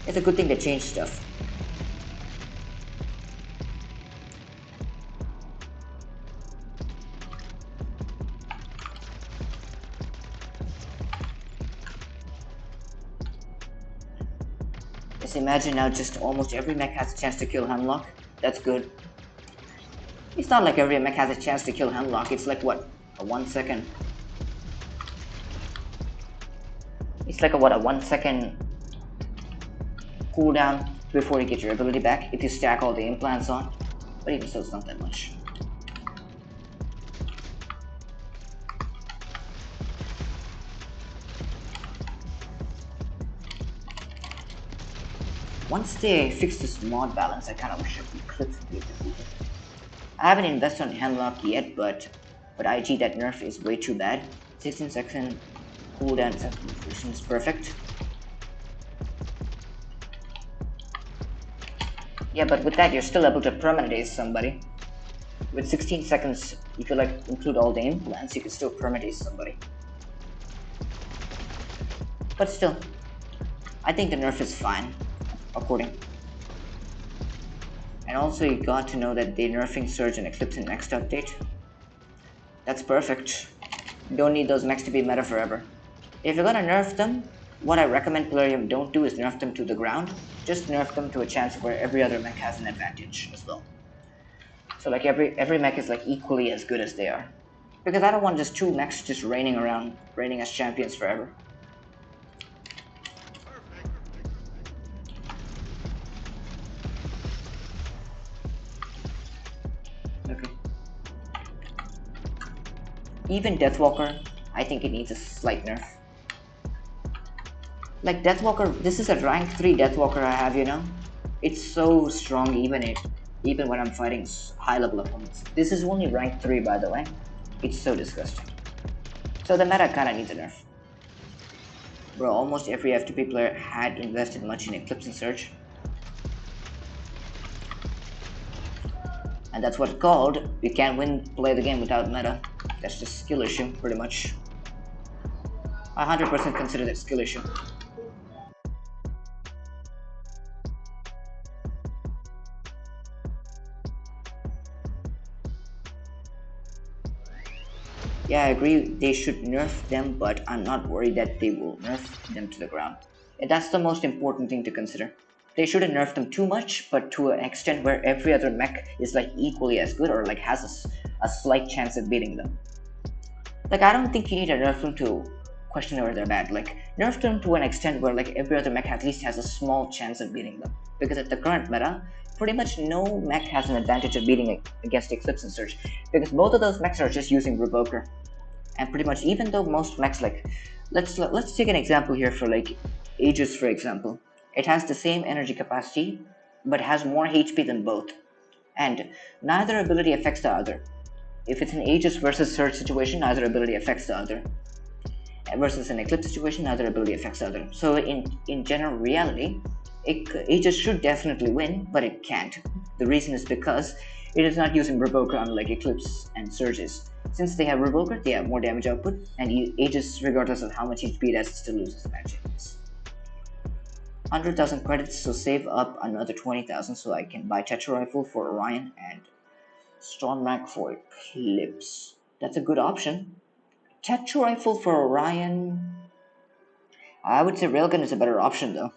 It's a good thing to change stuff. Just imagine now just almost every mech has a chance to kill Hemlock. That's good. It's not like every mech has a chance to kill Hemlock. It's like what? A 1 second. It's like a 1 second cooldown before you get your ability back if you stack all the implants on. But even so, it's not that much. Once they fix this mod balance, I kind of wish Eclipse would be defeated. I haven't invested on Hemlock yet, but IG, that nerf is way too bad. 16-second cooldown is perfect. Yeah, but with that, you're still able to permanentize somebody. With 16 seconds, if you like include all the implants, you can still permanentize somebody. But still, I think the nerf is fine, according. And also, you got to know that they're nerfing Surge and Eclipse in next update. That's perfect. You don't need those mechs to be meta forever. If you're gonna nerf them, what I recommend Plarium don't do is nerf them to the ground. Just nerf them to a chance where every other mech has an advantage as well. So like every mech is like equally as good as they are. Because I don't want just two mechs just reigning around, reigning as champions forever. Okay. Even Deathwalker, I think it needs a slight nerf. Like Deathwalker, this is a rank 3 Deathwalker I have, you know? It's so strong even when I'm fighting high level opponents. This is only rank 3 by the way. It's so disgusting. So the meta kinda needs a nerf. Bro, almost every FTP player had invested much in Eclipse and Surge. And that's what's called, you can't play the game without meta. That's just skill issue, pretty much. I 100% consider that skill issue. Yeah, I agree they should nerf them, but I'm not worried that they will nerf them to the ground. And that's the most important thing to consider. They shouldn't nerf them too much, but to an extent where every other mech is like equally as good or like has a slight chance of beating them. Like I don't think you need to nerf them to question whether they're bad. Like nerf them to an extent where like every other mech at least has a small chance of beating them. Because at the current meta, pretty much no mech has an advantage of beating against Eclipse and Surge. Because both of those mechs are just using Revoker. And pretty much even though most mechs like let's take an example here for like Aegis for example. It has the same energy capacity, but has more HP than both. And neither ability affects the other. If it's an Aegis versus Surge situation, neither ability affects the other. Versus an Eclipse situation, neither ability affects the other. So in general reality, Aegis should definitely win, but it can't. The reason is because it is not using Revoker unlike Eclipse and Surges. Since they have Revoker, they have more damage output, and Aegis, regardless of how much HP it has, still loses magic. 100,000 credits, so save up another 20,000 so I can buy Tetra Rifle for Orion and Stormrack for Eclipse. That's a good option. Tetra Rifle for Orion. I would say Railgun is a better option though.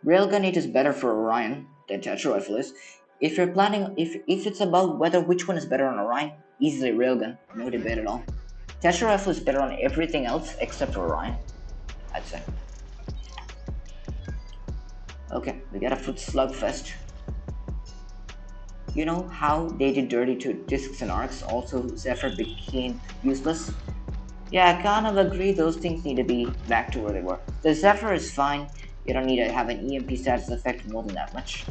Railgun 8 is better for Orion than Tetra Rifle is. If you're planning, if it's about which one is better on Orion, easily Railgun, no debate at all. Tetra Rifle is better on everything else except for Orion, I'd say. Okay, we got a foot slugfest. You know how they did dirty to discs and arcs, also Zephyr became useless? Yeah, I kind of agree those things need to be back to where they were. The Zephyr is fine, you don't need to have an EMP status effect more than that much.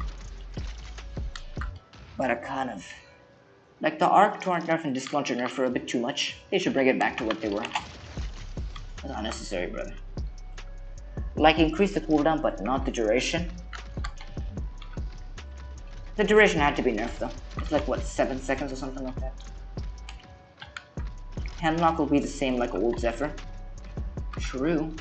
But I kind of... like the Arc, Torrent nerf, and Disc Launcher nerf are a bit too much. They should bring it back to what they were. That's unnecessary, brother. Like increase the cooldown, but not the duration. The duration had to be nerfed though. It's like what, 7 seconds or something like that. Hemlock will be the same like old Zephyr. True.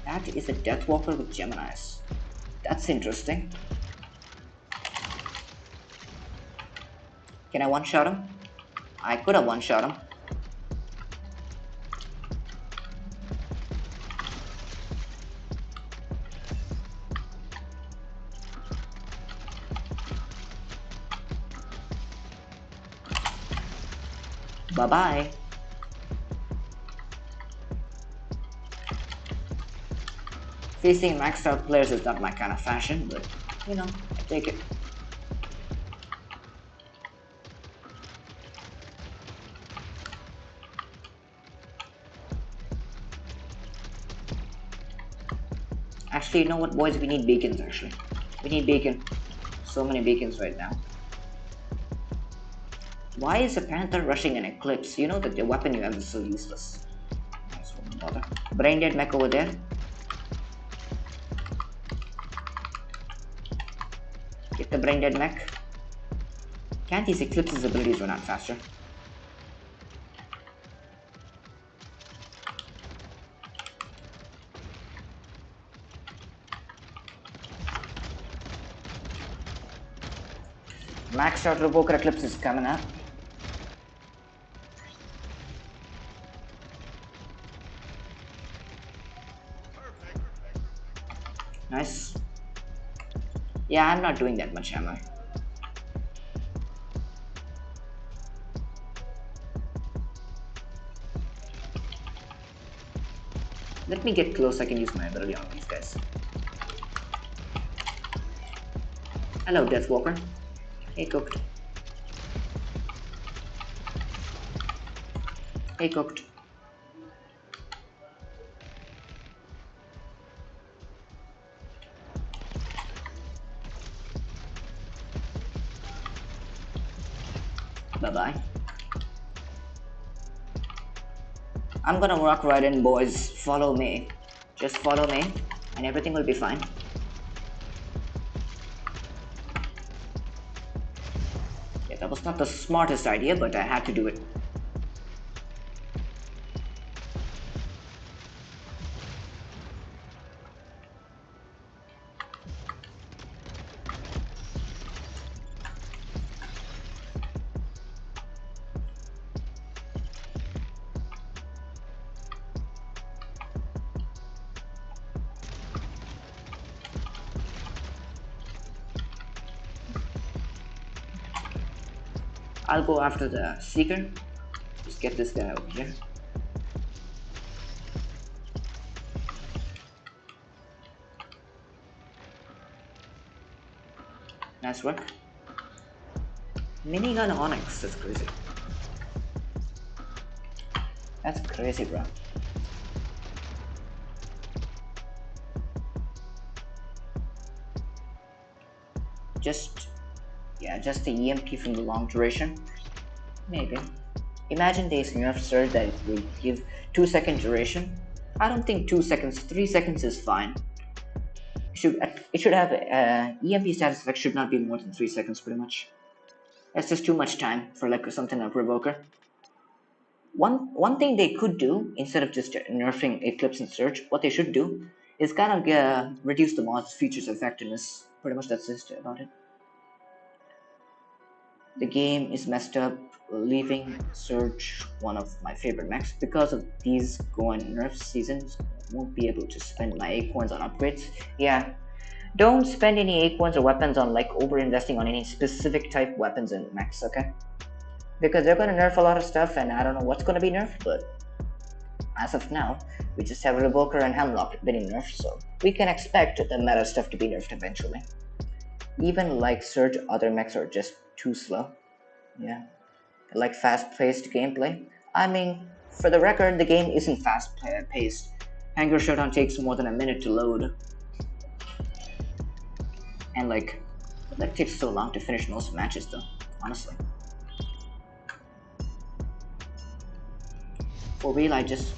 That is a Deathwalker with Geminis. That's interesting. Can I one-shot him? I could have one-shot him. Bye-bye. Facing maxed out players is not my kind of fashion, but you know, I take it. Actually, you know what, boys? We need beacons, actually. We need beacon. So many beacons right now. Why is a Panther rushing an Eclipse? You know that the weapon you have is so useless. Nice one, bother. Brain dead mech over there. Get the brain dead mech. Can't these Eclipse's abilities run out faster? Maxed out Revoker Eclipse is coming up. Nice. Yeah, I'm not doing that much, am I? Let me get close, I can use my ability on these guys. Hello, Deathwalker. Hey, cooked. Hey, cooked. Bye-bye. I'm gonna walk right in, boys. Follow me. Just follow me, and everything will be fine. Yeah, that was not the smartest idea, but I had to do it. I'll go after the Seeker. Just get this guy over here. Nice work. Minigun Onyx, that's crazy. That's crazy, bro. Just the EMP from the long duration. Maybe. Imagine they nerf surge that it will give 2-second duration. I don't think 2 seconds, 3 seconds is fine. It should have EMP status effect should not be more than 3 seconds pretty much. That's just too much time for like something like Revoker. One thing they could do instead of just nerfing Eclipse and Surge, what they should do is kind of reduce the mod's features effectiveness. Pretty much that's just about it. The game is messed up, leaving Surge one of my favorite mechs. Because of these going nerf seasons, I won't be able to spend my acorns on upgrades. Yeah, don't spend any acorns or weapons on like over investing on any specific type weapons and mechs, okay? Because they're gonna nerf a lot of stuff and I don't know what's gonna be nerfed, but as of now, we just have Revoker and Hemlock being nerfed, so we can expect the meta stuff to be nerfed eventually. Even like Surge, other mechs are just too slow. Yeah, like fast-paced gameplay. I mean, for the record, the game isn't fast-paced. Hangar Showdown takes more than a minute to load. And like, that takes so long to finish most matches though, honestly. For real, I just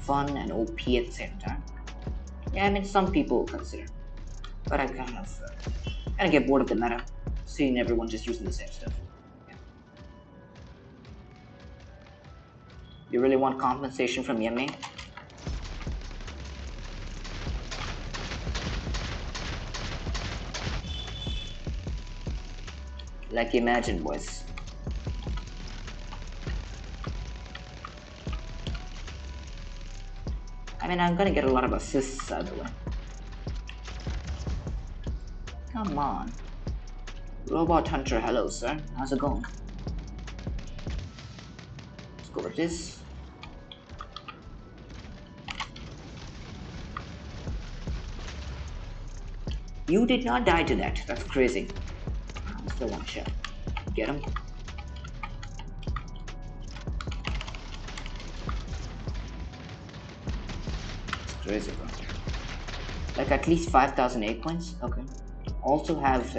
fun and OP at the same time. Yeah, I mean, some people consider. But I kind of get bored of the meta, seeing everyone just using the same stuff. Yeah. You really want compensation from Yemi? Like imagine, boys. I mean, I'm gonna get a lot of assists out of the way. Come on. Robot Hunter, hello sir. How's it going? go with this. You did not die to that. That's crazy. Still one shot. Get him. It's crazy, bro. Like at least 5,000 A coins. Okay. Also have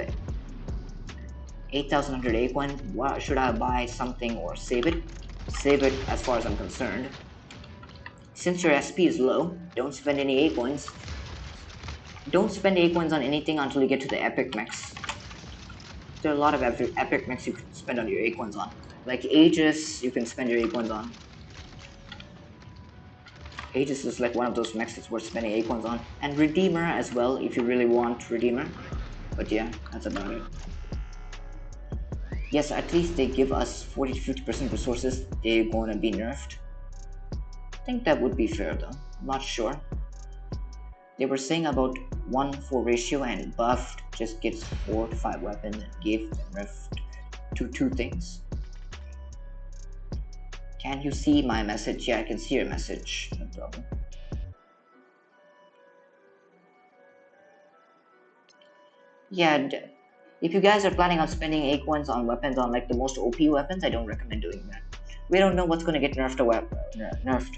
8,100 A coin. Wow, should I buy something or save it? Save it as far as I'm concerned. Since your SP is low, don't spend any A coins. Don't spend A coins on anything until you get to the epic mechs. There are a lot of epic mechs you can spend on your A coins on. Like Aegis, you can spend your A coins on. Aegis is like one of those mechs that's worth spending A coins on. And Redeemer as well, if you really want Redeemer. But yeah, that's about it. Yes, at least they give us 40 to 50% resources. They're gonna be nerfed. I think that would be fair though. I'm not sure. They were saying about 1-4 ratio, and buffed just gets 4 to 5 weapons and gave them nerfed to 2 things. Can you see my message? Yeah, I can see your message. No problem. Yeah, if you guys are planning on spending A coins on weapons, on like the most OP weapons, I don't recommend doing that. We don't know what's gonna get nerfed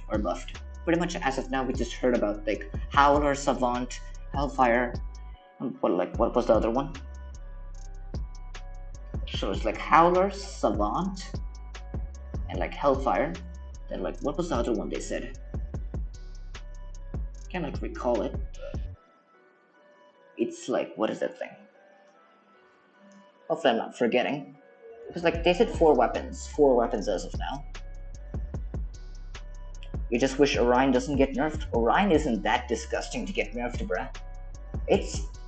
or buffed. Pretty much as of now, we just heard about like Howler, Savant, Hellfire. What was the other one? So it's like Howler, Savant, and like Hellfire. Then like what was the other one they said? Can't like recall it. It's like, what is that thing? Hopefully I'm not forgetting. Because like they said 4 weapons as of now. You just wish Orion doesn't get nerfed. Orion isn't that disgusting to get nerfed, bruh.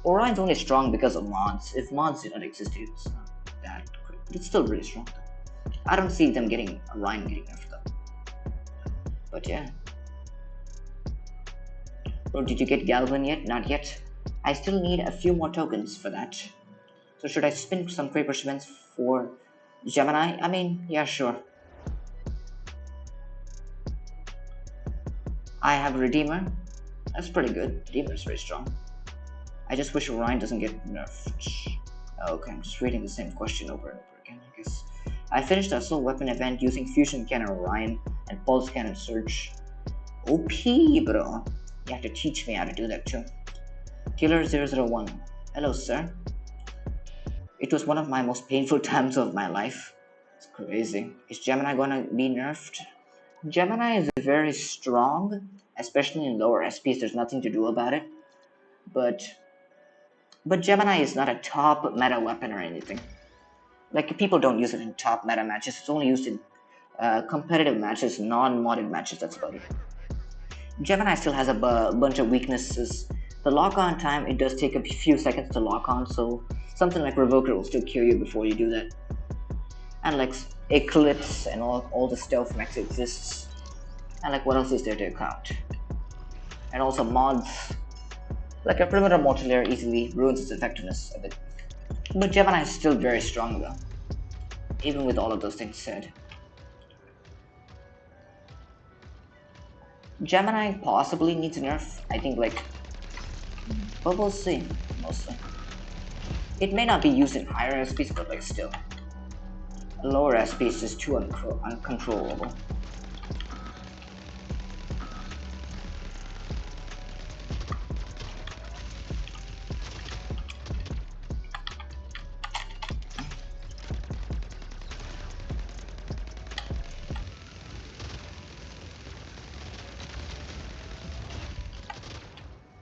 Orion's only strong because of mods. If mods did not exist, it's not that great. But it's still really strong. I don't see them getting Orion getting nerfed though. But yeah. Bro, did you get Galvan yet? Not yet. I still need a few more tokens for that. So should I spin some paper shipments for Gemini? I mean, yeah, sure. I have Redeemer. That's pretty good. Redeemer is very strong. I just wish Orion doesn't get nerfed. Okay, I'm just reading the same question over and over again, I guess. I finished the assault weapon event using Fusion Cannon Orion and Pulse Cannon Surge. OP, bro. You have to teach me how to do that too. Killer001. Hello, sir. It was one of my most painful times of my life. It's crazy. Is Gemini gonna be nerfed? Gemini is very strong, especially in lower SPs. There's nothing to do about it. But Gemini is not a top meta weapon or anything. Like, people don't use it in top meta matches. It's only used in competitive matches, non-modded matches. That's about it. Gemini still has a bunch of weaknesses. The lock-on time, it does take a few seconds to lock on, so something like Revoker will still kill you before you do that. And like Eclipse and all the stealth mechs exists. And like what else is there to count? And also mods. Like a perimeter mortal layer easily ruins its effectiveness a bit. But Gemini is still very strong though. Even with all of those things said. Gemini possibly needs a nerf. I think like, but we'll see, mostly. It may not be used in higher SPs, but like still. A lower SP is just too uncontrollable.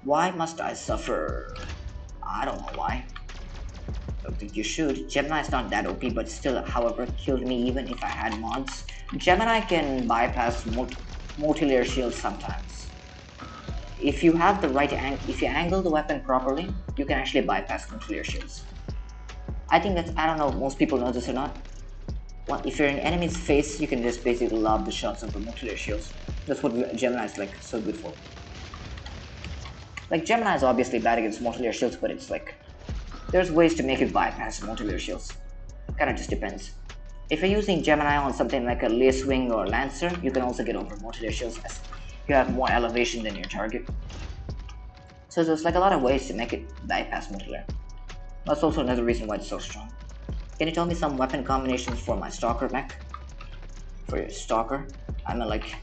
Why must I suffer? I don't know why. Don't think you should. Gemini is not that OP, but still, however, killed me even if I had mods. Gemini can bypass multi-layer shields sometimes. If you have the right if you angle the weapon properly, you can actually bypass multi-layer shields. I think that's, I don't know if most people know this or not. Well, if you're in enemy's face, you can just basically lob the shots of the multi-layer shields. That's what Gemini is like so good for. Like, Gemini is obviously bad against multi-layer shields, but it's like, there's ways to make it bypass multi-layer shields. Kinda just depends. If you're using Gemini on something like a Lacewing or Lancer, you can also get over most of their shields as you have more elevation than your target. So there's like a lot of ways to make it bypass multi-layer. That's also another reason why it's so strong. Can you tell me some weapon combinations for my Stalker mech? For your Stalker? I mean like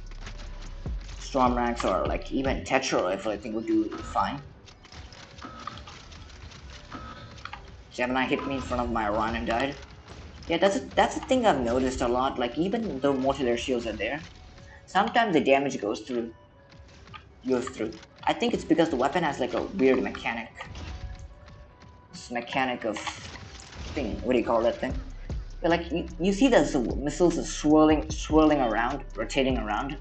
Storm Ranks or like even Tetra Rifle I think would do fine. Gemini hit me in front of my Orion and died. Yeah, that's a thing I've noticed a lot. Like even though multi-layer shields are there, sometimes the damage goes through. I think it's because the weapon has like a weird mechanic. This mechanic of thing. What do you call that thing? Yeah, like you see those missiles are swirling around, rotating around.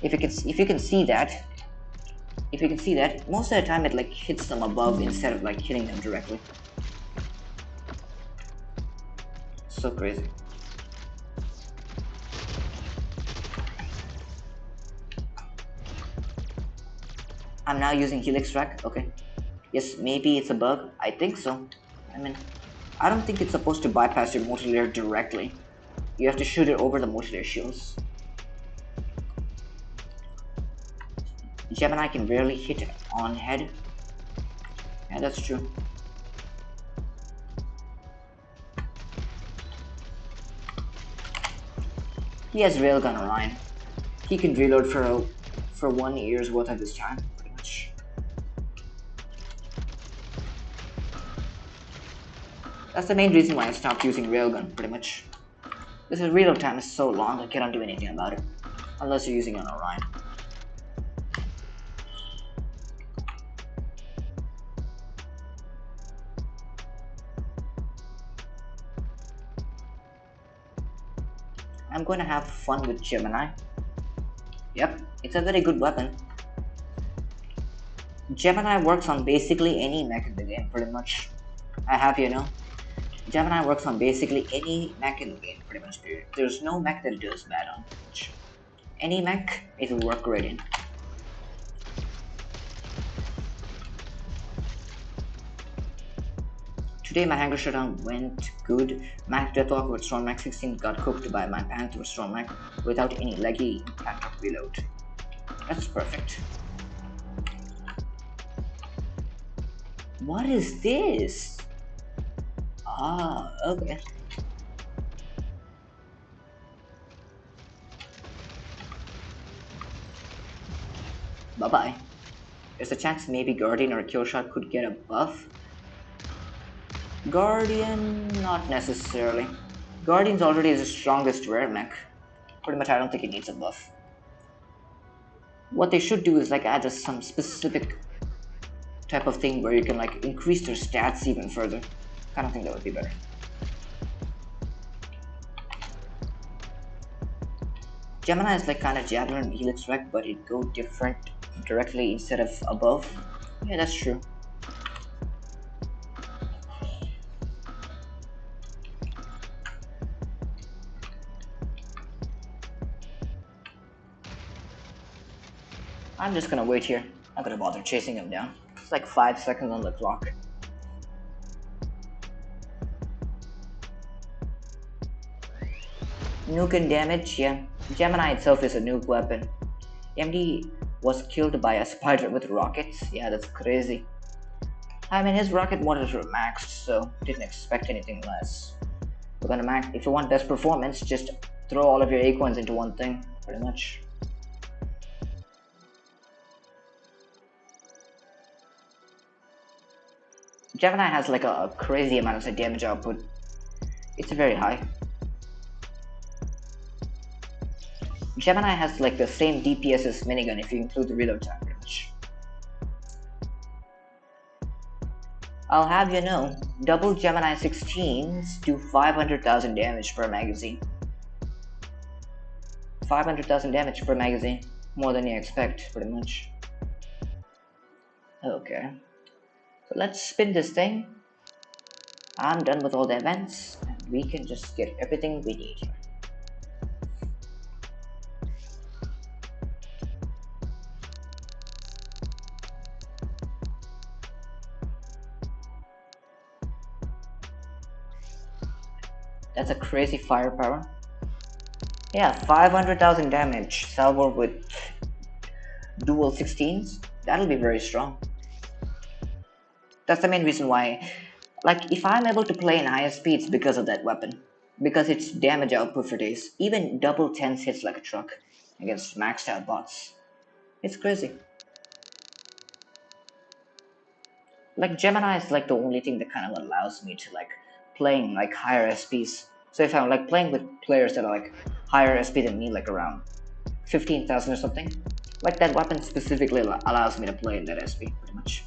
If you can see that, most of the time it like hits them above instead of like hitting them directly. So crazy. I'm now using Helix Track. Okay. Yes, maybe it's a bug. I think so. I mean, I don't think it's supposed to bypass your multi-layer directly. You have to shoot it over the multi-layer shields. Gemini can barely hit on head. Yeah, that's true. He has Railgun Orion. He can reload for 1 year's worth of his time, pretty much. That's the main reason why I stopped using Railgun, pretty much. Because his reload time is so long, I cannot do anything about it. Unless you're using an Orion. I'm going to have fun with Gemini. Yep, it's a very good weapon. Gemini works on basically any mech in the game, pretty much. I have you know. Gemini works on basically any mech in the game, pretty much. Period. There's no mech that it does bad on. Any mech, it will work great in. Today my Hangar Shutdown went good. Mac Deathlock with Storm Mac 16 got cooked by my Panther Storm Mac without any leggy impact of reload. That's perfect. What is this? Ah, okay. Bye-bye. There's a chance maybe Guardian or Killshot could get a buff. Guardian, not necessarily. Guardian's already the strongest rare mech. Pretty much I don't think it needs a buff. What they should do is like add just some specific type of thing where you can like increase their stats even further. Kind of think that would be better. Gemini is like kind of Javelin and Helix Wreck, but it go different directly instead of above. Yeah, that's true. I'm just gonna wait here. I'm not gonna bother chasing him down. It's like 5 seconds on the clock. Nuke and damage, yeah. Gemini itself is a nuke weapon. MD was killed by a spider with rockets. Yeah, that's crazy. I mean, his rocket motors were maxed, so didn't expect anything less. We're gonna max. If you want best performance, just throw all of your acorns into one thing, pretty much. Gemini has like a crazy amount of damage output. It's very high. Gemini has like the same DPS as minigun if you include the reload time, pretty much. I'll have you know, double Gemini 16s do 500,000 damage per magazine. 500,000 damage per magazine, more than you expect, pretty much. Okay, so let's spin this thing. I'm done with all the events, and we can just get everything we need here. That's a crazy firepower. Yeah, 500,000 damage, salvo with dual 16s. That'll be very strong. That's the main reason why, like, if I'm able to play in higher speeds because of that weapon, because its damage output for days, even double 10s hits like a truck against maxed out bots. It's crazy. Like, Gemini is like the only thing that kind of allows me to like playing like higher SPs. So if I'm like playing with players that are like higher SP than me, like around 15,000 or something, like that weapon specifically allows me to play in that SP pretty much,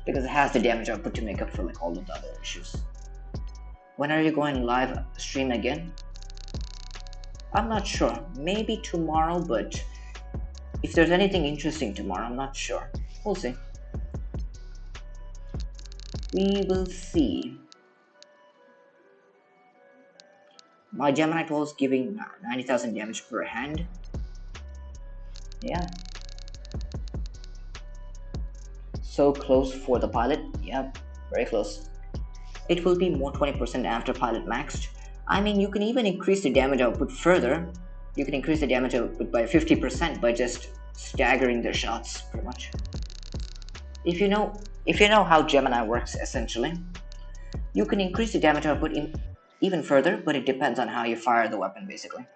because it has the damage output to make up for like all of the other issues. When are you going live stream again? I'm not sure. Maybe tomorrow, but if there's anything interesting tomorrow, I'm not sure. We'll see. We will see. My Gemini 12 is giving 90,000 damage per hand. Yeah. So close for the pilot. Yeah, very close. It will be more 20% after pilot maxed. I mean, you can even increase the damage output further. You can increase the damage output by 50% by just staggering their shots, pretty much. If you know how Gemini works, essentially, you can increase the damage output even further, but it depends on how you fire the weapon, basically.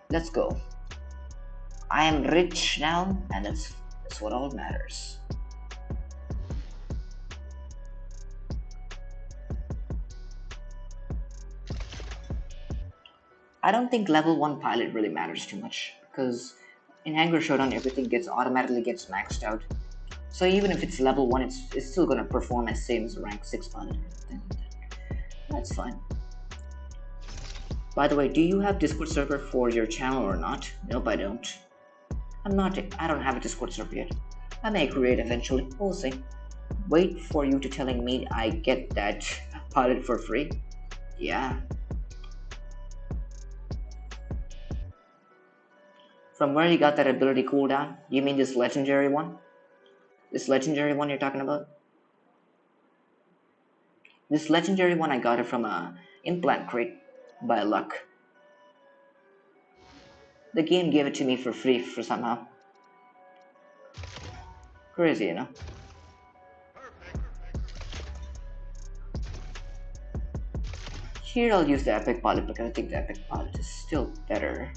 Let's go. I am rich now, and that's what all matters. I don't think level 1 pilot really matters too much, because in Hangar Showdown everything automatically gets maxed out. So even if it's level 1, it's still gonna perform as same as a rank 6 pilot. That's fine. By the way, do you have Discord server for your channel or not? Nope, I don't. I don't have a Discord server yet. I may create eventually, we'll see. Wait for you to telling me I get that pilot for free. Yeah. From where you got that ability cooldown? You mean this legendary one? This legendary one you're talking about? This legendary one, I got it from a implant crate by luck. The game gave it to me for free for somehow. Crazy, you know? Here I'll use the epic pilot because I think the epic pilot is still better.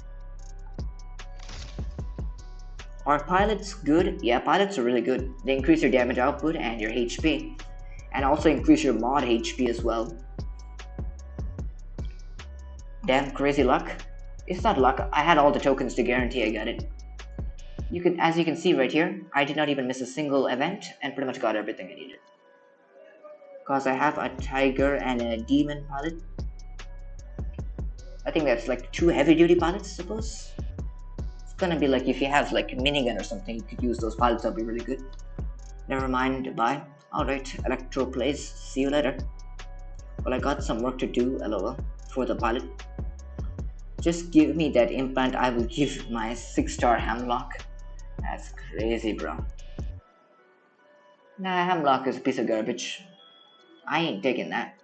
Are pilots good? Yeah, pilots are really good. They increase your damage output and your HP. And also increase your mod HP as well. Damn, crazy luck. It's not luck, I had all the tokens to guarantee I got it. As you can see right here, I did not even miss a single event and pretty much got everything I needed. Cause I have a tiger and a demon pilot. I think that's like 2 heavy duty pilots, I suppose. It's gonna be like if you have like a minigun or something, you could use those pilots, that'll be really good. Never mind, bye. Alright, Electro plays, see you later. Well, I got some work to do, lol, for the pilot. Just give me that implant, I will give my 6-star Hemlock. That's crazy, bro. Nah, Hemlock is a piece of garbage. I ain't taking that.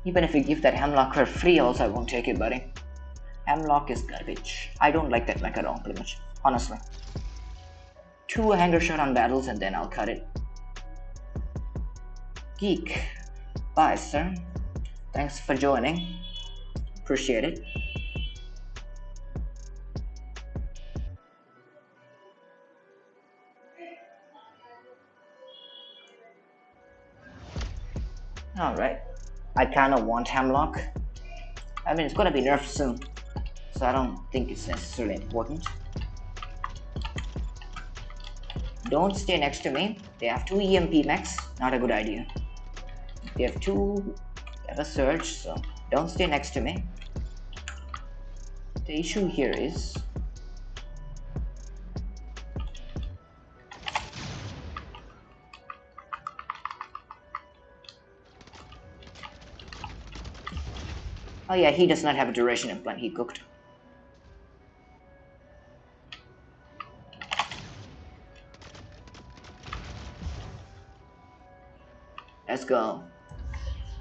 Even if you give that Hemlock for free also, I won't take it, buddy. Hemlock is garbage. I don't like that mech at all, pretty much. Honestly. 2 Hangar Showdown battles and then I'll cut it. Geek. Bye, sir. Thanks for joining. Appreciate it. Alright. I kinda want Hemlock. I mean, it's gonna be nerfed soon, so I don't think it's necessarily important. Don't stay next to me. They have 2 EMP mechs. Not a good idea. They have a surge, so don't stay next to me. The issue here is Oh yeah, he does not have a duration implant, he cooked. Let's go.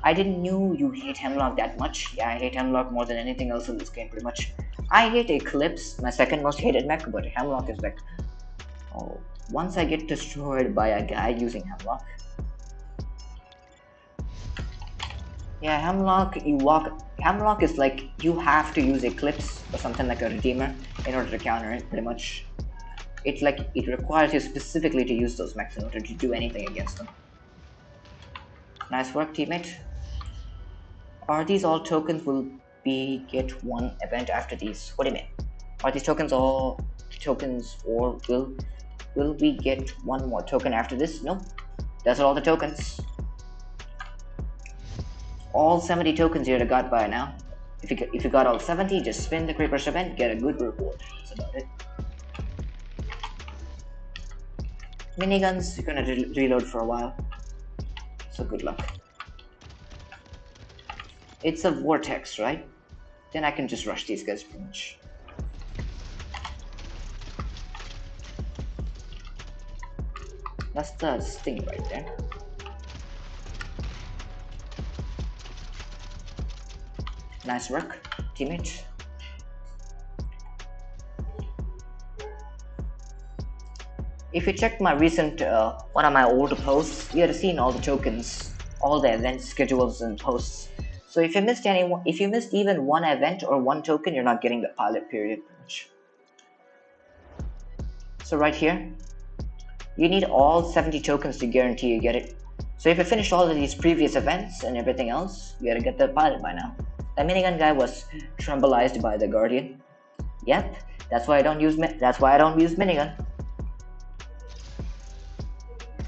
I didn't know you hate Hemlock that much. Yeah, I hate Hemlock more than anything else in this game, pretty much. I hate Eclipse, my second most hated mech, but Hemlock is like, oh, once I get destroyed by a guy using Hemlock. Yeah, Hemlock is like, you have to use Eclipse or something like a Redeemer in order to counter it, pretty much. It's like, it requires you specifically to use those mechs in order to do anything against them. Nice work, teammate. Are these all tokens? Will we get one event after these? What do you mean? Are these tokens all tokens, or will we get one more token after this? No. That's all the tokens. All 70 tokens you'd have got by now. If you got all 70, just spin the Creeper's event, get a good reward. That's about it. Miniguns, you're gonna reload for a while. So good luck. It's a vortex, right? Then I can just rush these guys pretty much. That's the sting right there. Nice work, teammate. If you checked my recent, one of my old posts, you have seen all the tokens, all the event schedules and posts. So if you missed even one event or one token, you're not getting the pilot period. So right here, you need all 70 tokens to guarantee you get it. So if you finished all of these previous events and everything else, you gotta get the pilot by now. That minigun guy was trembleized by the Guardian. Yep, that's why I don't use minigun.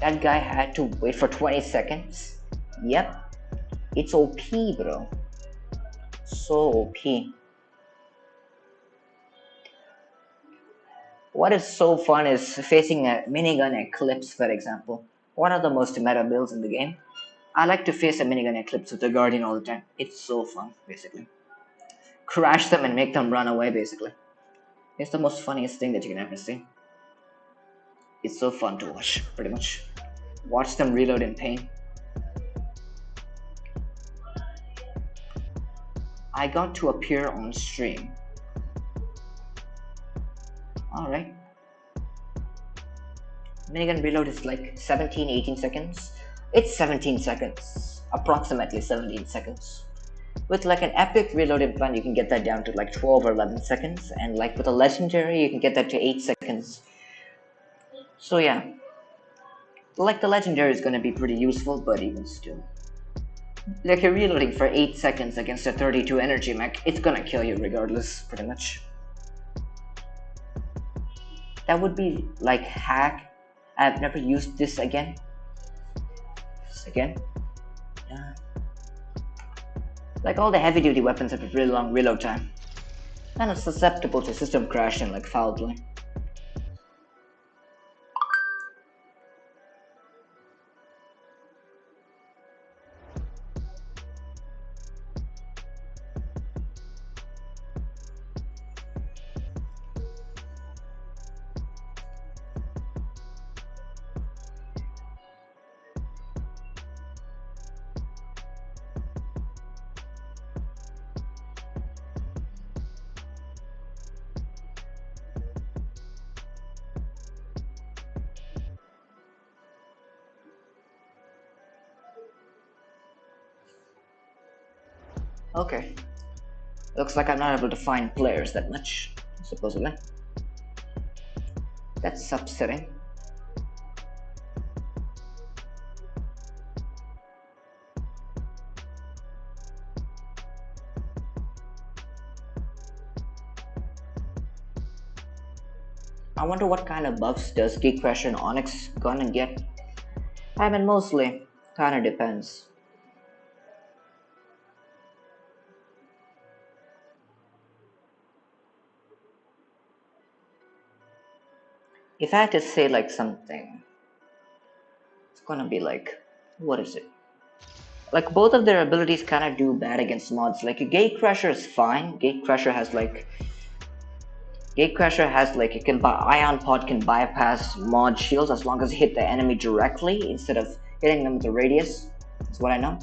That guy had to wait for 20 seconds. Yep, it's OP, bro. So OP. What is so fun is facing a minigun Eclipse, for example. One of the most meta builds in the game. I like to face a minigun Eclipse with the Guardian all the time. It's so fun, basically. Crash them and make them run away, basically. It's the most funniest thing that you can ever see. It's so fun to watch, pretty much. Watch them reload in pain. I got to appear on stream. Alright. Minigun reload is like 17-18 seconds. It's 17 seconds. Approximately 17 seconds. With like an epic reload implant, you can get that down to like 12 or 11 seconds. And like with a legendary, you can get that to 8 seconds. So yeah. Like the legendary is gonna be pretty useful, but even still. Like you're reloading for 8 seconds against a 32 energy mech, it's gonna kill you regardless, pretty much. That would be like hack. I've never used this again. Yeah. Like all the heavy duty weapons have a really long reload time. Kind of susceptible to system crash and like foul play. Okay. Looks like I'm not able to find players that much, supposedly. That's upsetting. I wonder what kind of buffs does Geek Crasher and Onyx gonna get? I mean, mostly. Kinda depends. If I had to say like something, it's gonna be like, what is it? Like both of their abilities kind of do bad against mods. Like a Gatecrasher is fine. Gatecrasher has like it can Ion Pod can bypass mod shields as long as you hit the enemy directly instead of hitting them with a radius. That's what I know.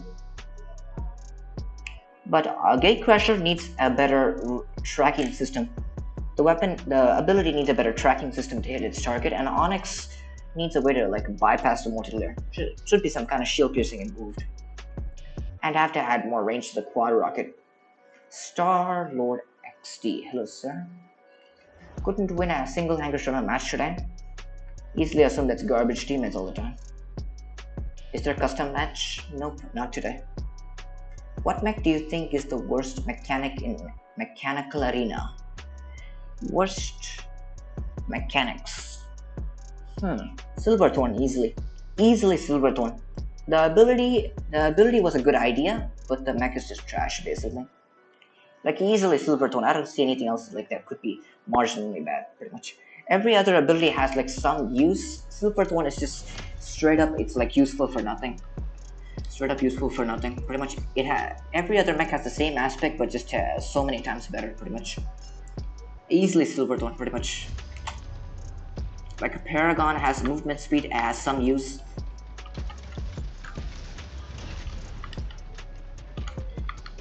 But Gatecrasher needs a better tracking system. The ability needs a better tracking system to hit its target, and Onyx needs a way to like bypass the multi-layer. Should be some kind of shield piercing involved. And I have to add more range to the quad rocket. Star Lord XD. Hello, sir. Couldn't win a single hanger shot match today. Easily assume that's garbage teammates all the time. Is there a custom match? Nope, not today. What mech do you think is the worst mechanic in Mechanical Arena? Worst mechanics. Silverthorn easily. Easily Silverthorn. The ability was a good idea, but the mech is just trash basically. Like easily Silverthorn. I don't see anything else like that could be marginally bad, pretty much. Every other ability has like some use. Silverthorn is just straight up, it's like useful for nothing. Straight up useful for nothing. Pretty much every other mech has the same aspect, but just so many times better, pretty much. Easily Silverthorn, pretty much. Like a Paragon has movement speed, has some use.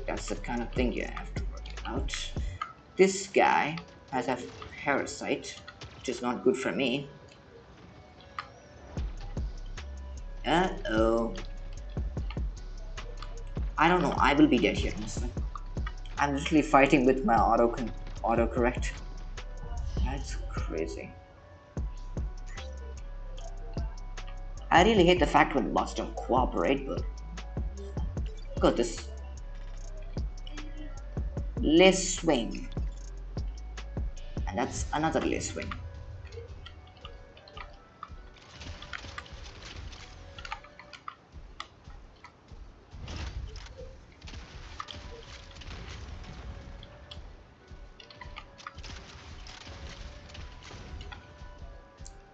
That's the kind of thing you have to work out. This guy has a Parasite, which is not good for me. Uh-oh. I don't know, I will be dead here, honestly. I'm literally fighting with my autocorrect. That's crazy. I really hate the fact when bots don't cooperate, but look at this. Lace swing. And that's another lace swing.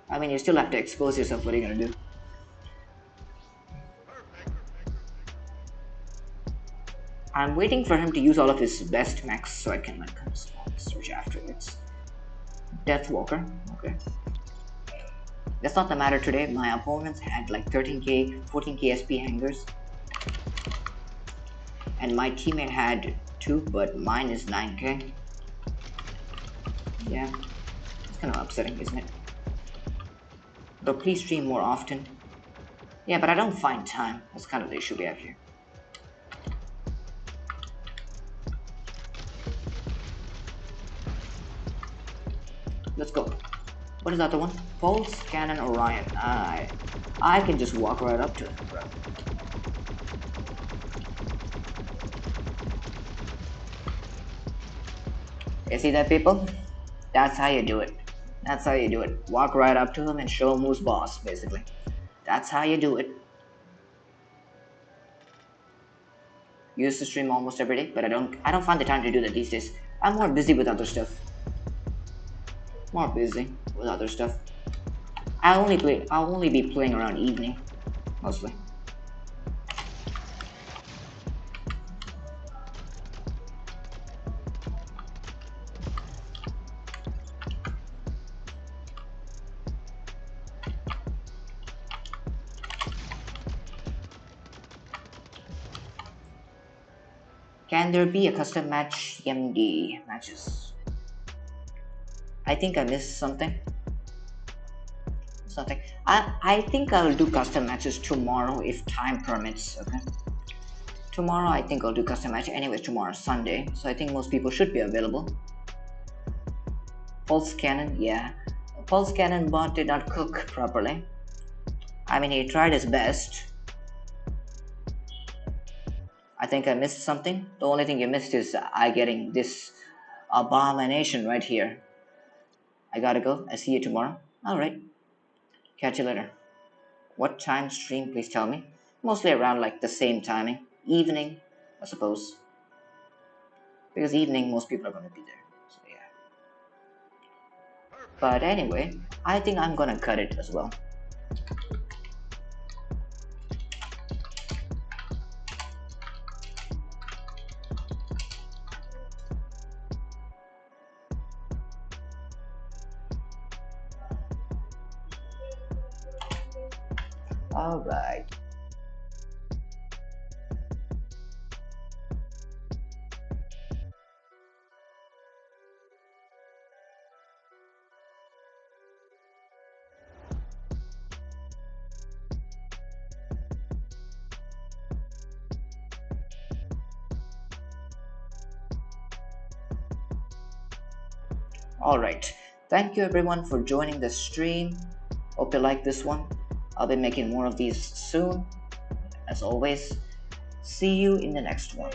I mean, you still have to expose yourself. What are you gonna do? I'm waiting for him to use all of his best mechs so I can like search afterwards. Deathwalker, okay. That's not the matter today. My opponents had like 13k, 14k SP hangers. And my teammate had 2, but mine is 9k. Yeah, it's kind of upsetting, isn't it? But please stream more often. Yeah, but I don't find time. That's kind of the issue we have here. Let's go. What is the other one? Pulse Cannon Orion. I can just walk right up to it, bro. You see that, people? That's how you do it. That's how you do it. Walk right up to him and show him who's boss, basically. That's how you do it. Used to stream almost every day, but I don't find the time to do that these days. I'm more busy with other stuff. More busy with other stuff. I'll only be playing around evening, mostly. Can there be a custom match MD matches? I think I missed something. I think I'll do custom matches tomorrow if time permits, okay? Tomorrow I think I'll do custom match. Anyways, tomorrow's Sunday, so I think most people should be available. Pulse Cannon, yeah. Pulse Cannon bot did not cook properly. I mean, he tried his best. I think I missed something. The only thing you missed is I getting this abomination right here. I gotta go. I see you tomorrow. Alright. Catch you later. What time stream, please tell me. Mostly around like the same timing. Evening, I suppose. Because evening, most people are gonna be there. So yeah. But anyway, I think I'm gonna cut it as well. Alright. Alright. Thank you everyone for joining the stream. Hope you like this one. I'll be making more of these soon. As always, see you in the next one.